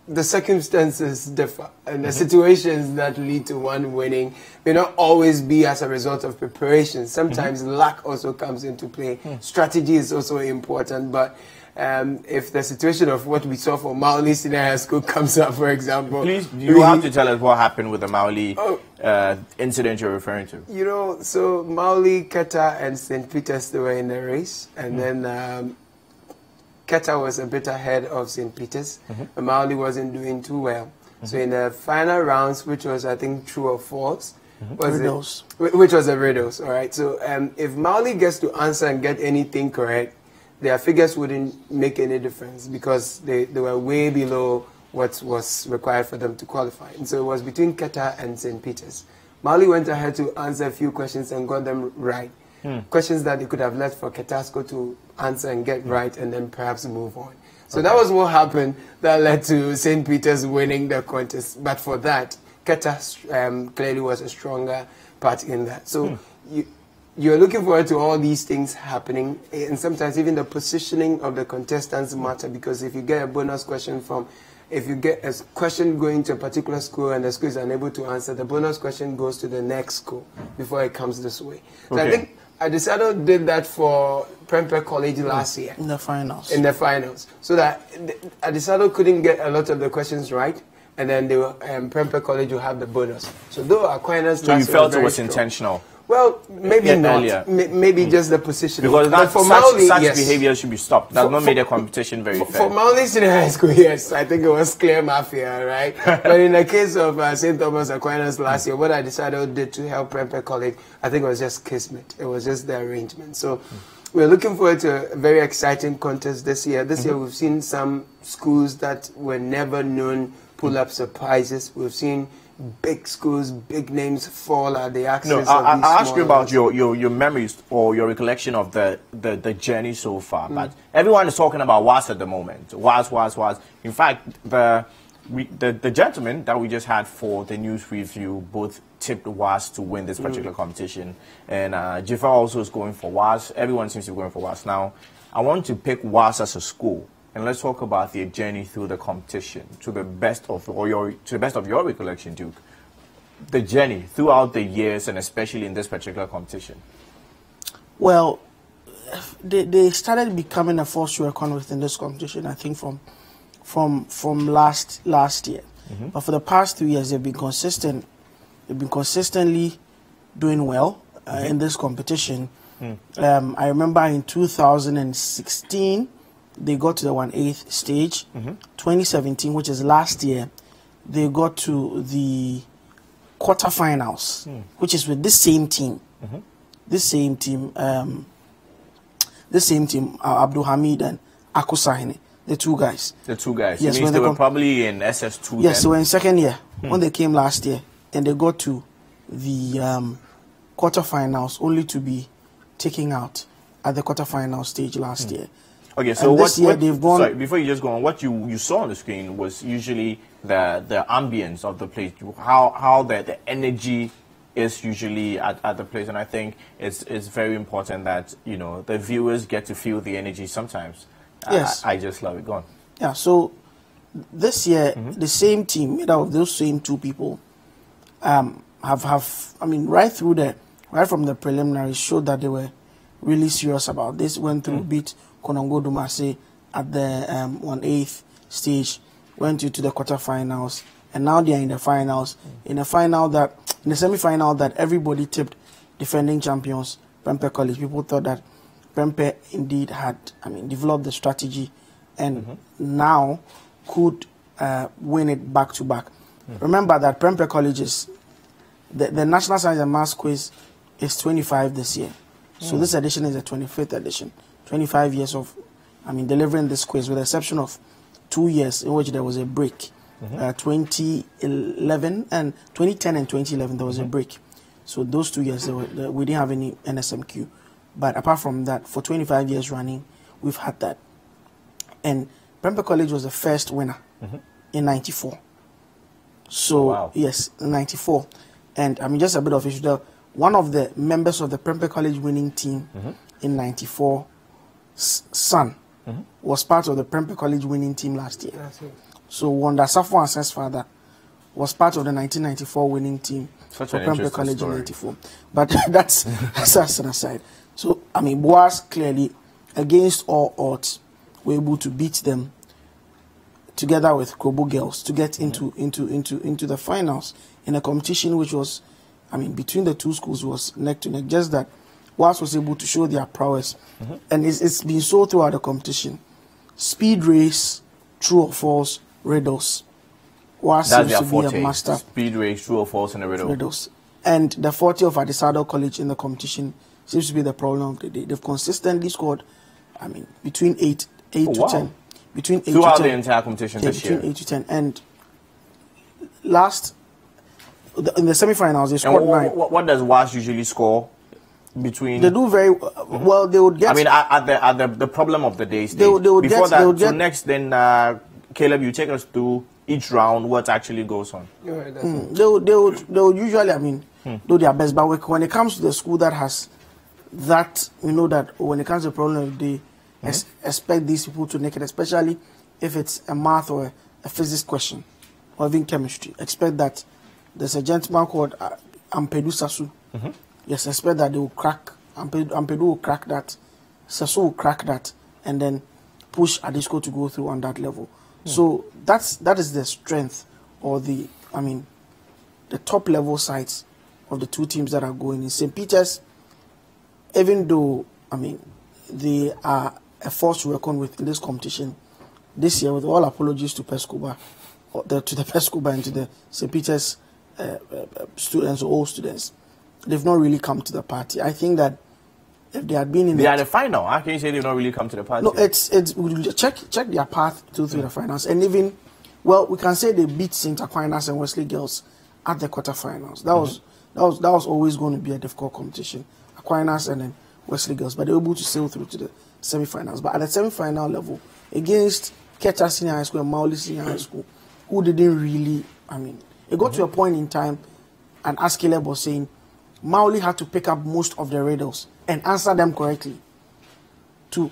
the circumstances differ, and the situations that lead to one winning may not always be as a result of preparation. Sometimes luck also comes into play. Strategy is also important, but if the situation of what we saw for Mauli Senior High School comes up, for example... Please, you have to tell us what happened with the Mauli incident you're referring to. You know, so Mauli, Keta, and St. Peter's, they were in the race, and then... Keta was a bit ahead of St. Peter's, and Mauli wasn't doing too well. So in the final rounds, which was, I think, true or false, which was a riddles, all right? So if Mauli gets to answer and get anything correct, their figures wouldn't make any difference because they were way below what was required for them to qualify. And so it was between Keta and St. Peter's. Mauli went ahead to answer a few questions and got them right. Questions that they could have left for Ketasco to answer and get right and then perhaps move on. So that was what happened that led to St. Peter's winning the contest. But for that, Keta clearly was a stronger part in that. So you're looking forward to all these things happening, and sometimes even the positioning of the contestants matter, because if you get a bonus question from if you get a question going to a particular school and the school is unable to answer, the bonus question goes to the next school before it comes this way. So I think Adisado did that for Prempeh College last year. In the finals. In the finals. So that Adisado couldn't get a lot of the questions right, and then they were, Prempeh College will have the bonus. So though Aquinas... So you felt it was intentional? Well, maybe not. Earlier. Maybe just the position. Because that, for such yes. behavior should be stopped. That's not made the competition very fair. For Mauli Senior High School, yes, I think it was clear mafia, right? But in the case of St. Thomas Aquinas last year, what I decided did to help Prempeh College, I think it was just kismet. It was just the arrangement. So we're looking forward to a very exciting contest this year. This year we've seen some schools that were never known pull up surprises. We've seen big schools, big names fall at the access of these I asked you about ones. your memories or your recollection of the journey so far, but everyone is talking about WAS at the moment. WAS. In fact, the gentleman that we just had for the news review both tipped WAS to win this particular competition, and Jiffa also is going for WAS. Everyone seems to be going for WAS. Now, I want to pick WAS as a school. And let's talk about their journey through the competition to the best of your recollection, Duke. The journey throughout the years, and especially in this particular competition. Well, they started becoming a force to reckon with in this competition, I think, from last year. But for the past 2 years, they've been consistent. They've been consistently doing well in this competition. I remember in 2016. They got to the 1/8 stage. 2017, which is last year, they got to the quarterfinals, which is with this same team. This same team, Abdul Hamid and Akusahine, the two guys. The two guys. Yes, it means they were probably in SS2. Yes, they were in second year when they came last year, and they got to the quarterfinals, only to be taken out at the quarterfinal stage last year. Okay, so what they've gone. Sorry, before you just go on, what you saw on the screen was usually the ambience of the place, how the energy is usually at the place, and I think it's very important that the viewers get to feel the energy sometimes. Yes, I just love it. Go on. Yeah, so this year the same team made out of those same two people have right from the preliminaries showed that they were really serious about this. Went through beat Konongo Dumase at the 1/8 stage, went to the quarterfinals, and now they are in the finals. In the semi-final that everybody tipped defending champions Prempeh College. People thought that Prempeh indeed had developed the strategy and now could win it back to back. Remember that Prempeh College is the National Science and Maths quiz is 25 this year. So this edition is the 25th edition. 25 years of, delivering this quiz, with the exception of 2 years in which there was a break. 2011 and 2010 and 2011 there was a break. So those 2 years we didn't have any NSMQ. But apart from that, for 25 years running, we've had that. And Prempeh College was the first winner in '94. So yes, 94. And just a bit of history. One of the members of the Prempeh College winning team in '94, son, was part of the Prempeh College winning team last year. So Wanda Safo Ansah's father was part of the 1994 winning team for Prempeh College in '94. But that's an aside. So Boas clearly, against all odds, were able to beat them together with Kobo Girls to get into the finals in a competition which was, between the two schools was neck to neck. Just that WAS was able to show their prowess, and it's been so throughout the competition. Speed race, true or false, riddles. WAS seems to be a master. Speed race, true or false, and the riddles. And the forte of Adisado College in the competition seems to be the problem of the day. They've consistently scored, between 8 to 10. Between 8 throughout to 10. The entire competition this year. Between 8 to 10. And in the semi-finals, they scored 9. What does WAS usually score between? They do very well. They would get. At the problem of the day stage. Before next, then Caleb, you take us through each round. What actually goes on? They would usually, do their best. But when it comes to the school that has that, we know that when it comes to the problem of the day, expect these people to make it, especially if it's a math or a physics question or even chemistry, expect that there's a gentleman called Ampedu Sasu. Yes, expect that they will crack. Ampedu will crack that. Sasu will crack that, and then push Adisco to go through on that level. So that is the strength, or the top level sides of the two teams that are going in. St. Peter's, even though they are a force to reckon with in this competition this year, with all apologies to Pescoba, to the Pescoba and to the St. Peter's students or all students, they've not really come to the party. I think that if they had been in they are the final. How can you say they've not really come to the party? No, it's check their path through the finals, and even we can say they beat St. Aquinas and Wesley Girls at the quarterfinals. That was always going to be a difficult competition, Aquinas and then Wesley Girls, but they were able to sail through to the semi-finals. But at the semi-final level, against Keta Senior High School and Mauli Senior High School, who didn't really, it got to a point in time, and as Caleb was saying, Mauli had to pick up most of the riddles and answer them correctly to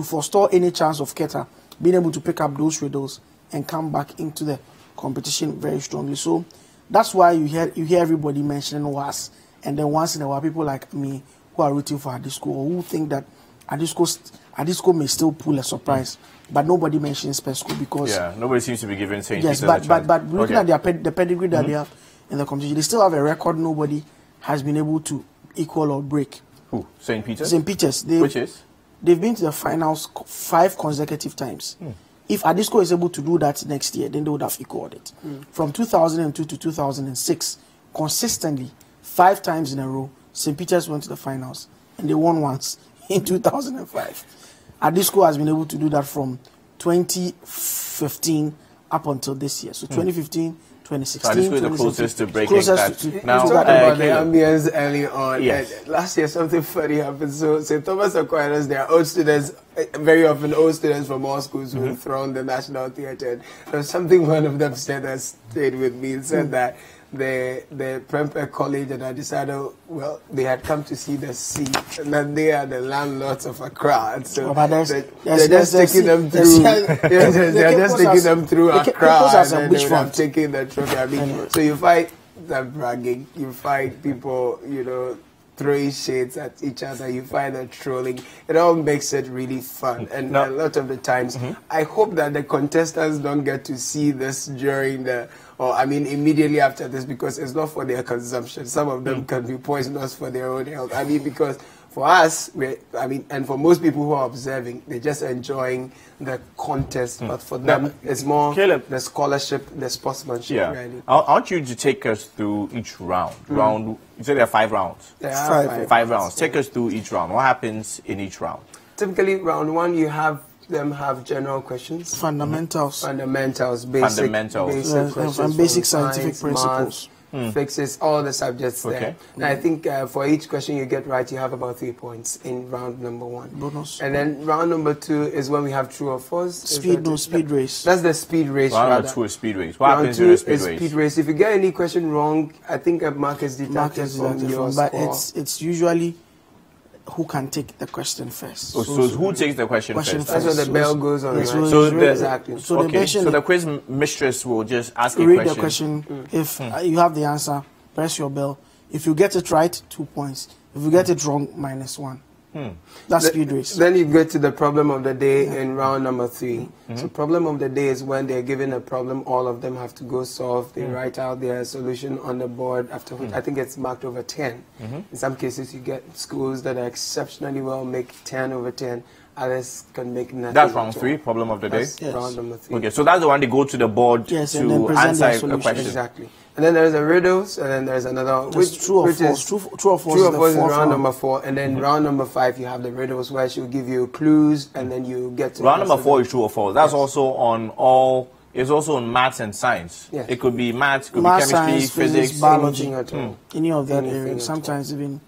forestall any chance of Keta being able to pick up those riddles and come back into the competition very strongly. So that's why you hear everybody mentioning WAS, and then once in a while people like me who are rooting for Adisco or who think that Adisco may still pull a surprise, but nobody mentions Pesco because nobody seems to be giving St. Yes, Peter's but looking at the pedigree that they have in the competition, they still have a record nobody has been able to equal or break. Who? St. Peter's? St. Peter's. Which is? They've been to the finals 5 consecutive times. If Adisco is able to do that next year, then they would have equaled it. From 2002 to 2006, consistently, 5 times in a row, St. Peter's went to the finals, and they won once in 2005. Adisco has been able to do that from 2015 up until this year. So 2015, 2016, so Adisco is the closest to breaking that. Now, talking about the ambience early on. Yes. Last year, something funny happened. So St. Thomas Aquinas, there are old students, very often old students from all schools who have thrown the National Theatre. There was something one of them said that stayed with me. It said that the Prempeh College and I decided, they had come to see the sea, and that they are the landlords of Accra. And so they're just taking them through. They're just taking them through Accra, and then they would have taken the trophy. So you find that bragging, you find people, throwing shades at each other, you find that trolling. It all makes it really fun. And a lot of the times, I hope that the contestants don't get to see this during immediately after this, because it's not for their consumption. Some of them can be poisonous for their own health. Because for us, and for most people who are observing, they're just enjoying the contest. But for them, it's more the scholarship, the sportsmanship. Really. I want you to take us through each round. You said there are 5 rounds. There are 5 rounds. Take us through each round. What happens in each round? Typically, round 1, you have them have general questions. Fundamentals, basic questions, and basic scientific principles. Fixes all the subjects there. And I think for each question you get right, you have about 3 points in round number 1. Bonus. And then round number 2 is when we have true or false. Speed race. That's the speed race. Round number 2 is speed race. What happens in the speed race? If you get any question wrong, I think a mark is deducted from your score. But it's usually who can take the question first. So who takes the question first? That's when the bell goes on. Right? So the quiz mistress will just ask read the question. If you have the answer, press your bell. If you get it right, 2 points. If you get it wrong, -1. That's speed race. Then you get to the problem of the day in round number 3. So problem of the day is when they're given a problem, all of them have to go solve. They write out their solution on the board, after which I think it's marked over 10. In some cases, you get schools that are exceptionally well make 10 over 10. Others can make nothing. That's round 3, problem of the day? Yes. Round number 3. Okay, so that's the one they go to the board to answer a question. Exactly. And then there's a riddles, and then there's another true or false. True or false is round number 4, and then round number 5 you have the riddles where she'll give you clues, and then you get to round number 4 is true or false. That's also on all. It's also on maths and science. Yes. It could be maths, could be chemistry, science, physics, biology, any of that area. Sometimes even.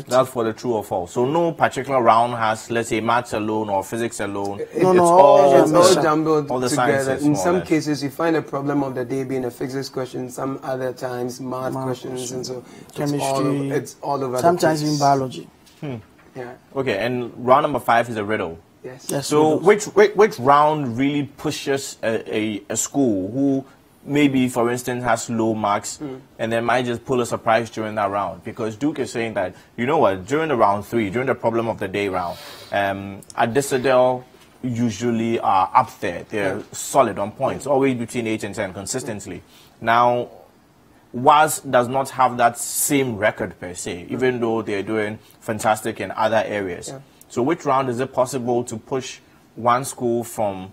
That's for the true or false. So no particular round has, let's say, maths alone or physics alone. It's all jumbled together. In some cases, you find a problem of the day being a physics question. Some other times, math questions, and so chemistry. It's all over. Sometimes even biology. Yeah. Okay, and round number 5 is a riddle. Yes. So which round really pushes a school who maybe, for instance, has low marks and then might just pull a surprise during that round? Because Duke is saying that, you know what, during the round 3, during the problem of the day round, Adisadel usually are up there. They're solid on points, always between 8 and 10 consistently. Now, WAS does not have that same record per se, even though they're doing fantastic in other areas. Yeah. So which round is it possible to push one school from,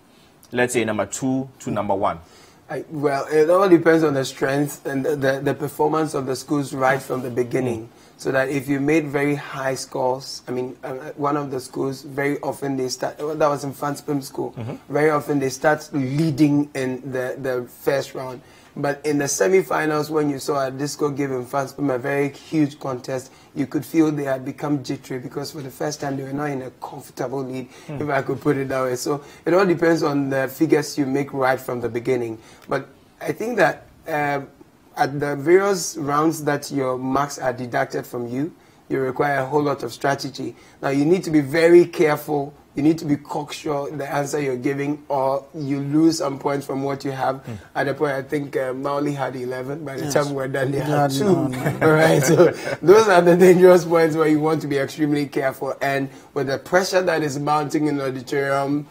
let's say, number 2 to number 1? Well, it all depends on the strength and the performance of the schools right from the beginning. So that if you made very high scores, I mean, one of the schools, very often they start, that was in Fanspim School, very often they start leading in the first round. But in the semi-finals, when you saw a disco give in Fanspim a very huge contest, you could feel they had become jittery because for the first time they were not in a comfortable lead, if I could put it that way. So it all depends on the figures you make right from the beginning. But I think that at the various rounds that your marks are deducted from you, you require a whole lot of strategy. Now you need to be very careful. You need to be cocksure the answer you're giving, or you lose some points from what you have. At the point, I think Mauli had 11. By the time we're done, they had 2. All right, so those are the dangerous points where you want to be extremely careful. And with the pressure that is mounting in the auditorium,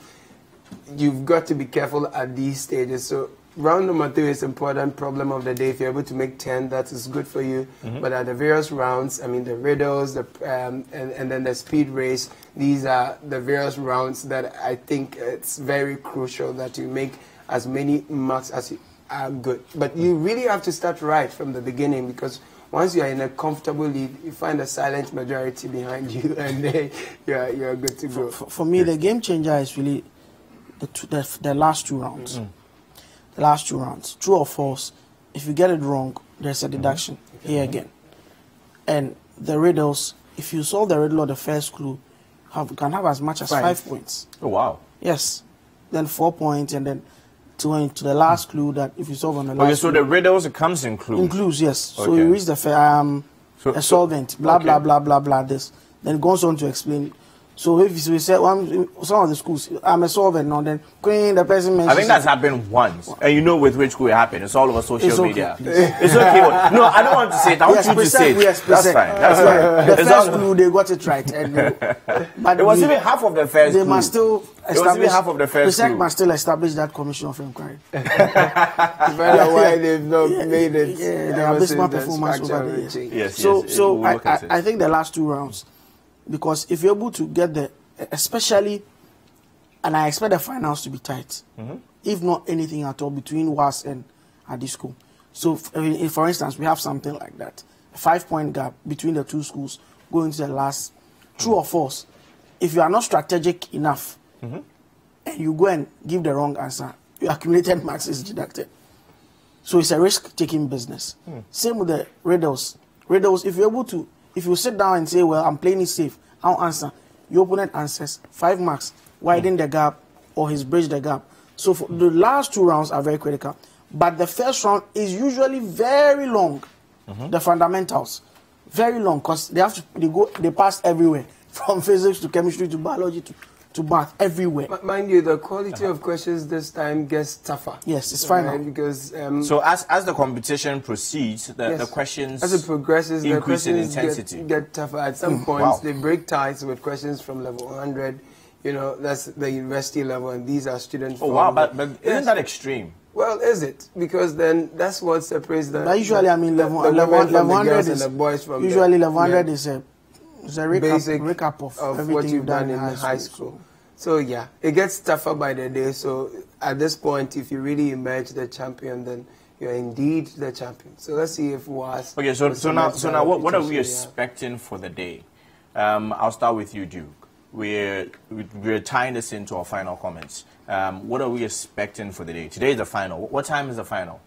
you've got to be careful at these stages. So round number 3 is important. Problem of the day. If you're able to make 10, that is good for you. But at the various rounds, I mean the riddles, and then the speed race, these are the various rounds that I think it's very crucial that you make as many marks as you are good. But you really have to start right from the beginning, because once you are in a comfortable lead, you find a silent majority behind you, and then you're good to go. For me, the game changer is really the last 2 rounds. The last 2 rounds, true or false. If you get it wrong, there's a deduction here again. And the riddles, if you solve the riddle or the first clue, can have as much as 5 points. Oh wow! Yes, then 4 points, and then to the last clue that if you solve on the last. Okay, so the riddles, it comes in clues. In clues, yes. Okay. So you reach the a solvent, blah blah blah blah blah. This then it goes on to explain. So if we say some of the schools, I'm a solvent now, then the person mentions. I think that's happened once, and you know with which school it happened. It's all over social media. Please. It's okay. No, I don't want to say it. I want you to say it. Yes, that's fine. That's fine. The first clue, they got it right. And, but it was even half of the first clue. They must still establish. It was even half of the first clue. must still establish that commission of inquiry. Why they've not made it. Yeah, they have abysmal performance over the years. Yes, so I think the last 2 rounds, because if you're able to get the, especially, and I expect the finals to be tight, if not anything at all between WAS and Adisco. So, if, for instance, we have something like that, a 5-point gap between the 2 schools going to the last, true or false. If you are not strategic enough, and you go and give the wrong answer, your accumulated marks is deducted. So it's a risk-taking business. Same with the riddles. Riddles, if you're able to, if you sit down and say, well, I'm playing it safe, I'll answer. Your opponent answers 5 marks, widen the gap, or he's bridged the gap. So for the last 2 rounds are very critical. But the first round is usually very long. The fundamentals, very long, because they have to they pass everywhere, from physics to chemistry to biology to math, everywhere. Mind you, the quality of questions this time gets tougher. Yes, it's fine. Right? Because so as the competition proceeds, the questions as it progresses, the increase in questions intensity. get tougher. At some points, they break ties with questions from level 100. You know, that's the university level, and these are students. Oh wow, but isn't that extreme? Well, is it? Because then that's what separates the. But usually, I mean, level 100 is the boys from usually level 100 is a recap of what you've done in high school. So yeah, it gets tougher by the day. So at this point, if you really emerge the champion, then you're indeed the champion. So let's see if WAS. Okay, so now, what are we expecting for the day? I'll start with you, Duke. We're tying this into our final comments. What are we expecting for the day? Today is the final. What time is the final?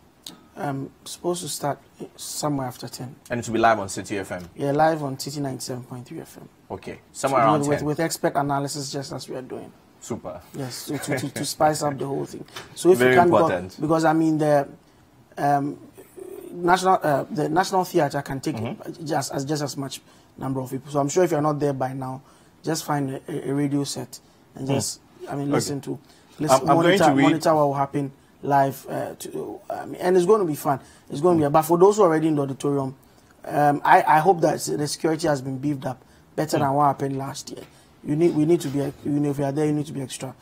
Supposed to start somewhere after 10. And it will be live on City FM? Yeah, live on City 97.3 FM. Okay, somewhere around 10. With expert analysis, just as we are doing. Super. Yes, so to spice up the whole thing. So if very you can important. Go, because I mean the National Theatre can take just as much number of people. So I'm sure if you're not there by now, just find a radio set and just, listen to, monitor what will happen live. And it's going to be fun. It's going to be. But for those who are already in the auditorium, I hope that the security has been beefed up better than what happened last year. We need to be, if you are there, you need to be extra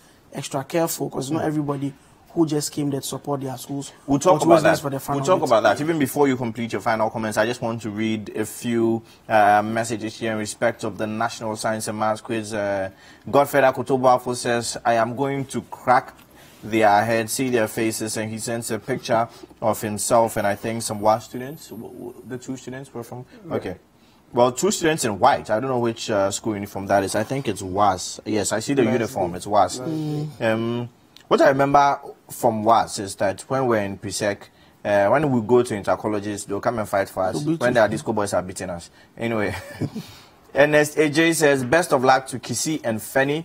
careful, because not everybody who just came there to support their schools. We'll talk about that. We'll talk about that. Even before you complete your final comments, I just want to read a few messages here in respect of the National Science and Maths Quiz. Godfrey Akotobo says, I am going to crack their heads, see their faces, and he sends a picture of himself and I think some WAS students. The 2 students were from? Okay. Well, 2 students in white. I don't know which school uniform that is. I think it's WAS. Yes, I see the uniform. It's WAS. What I remember from WAS is that when we're in PSEC, when we go to intercolleges, they'll come and fight for us. When the disco boys are beating us. Anyway. Ernest AJ says, best of luck to Kisi and Feni.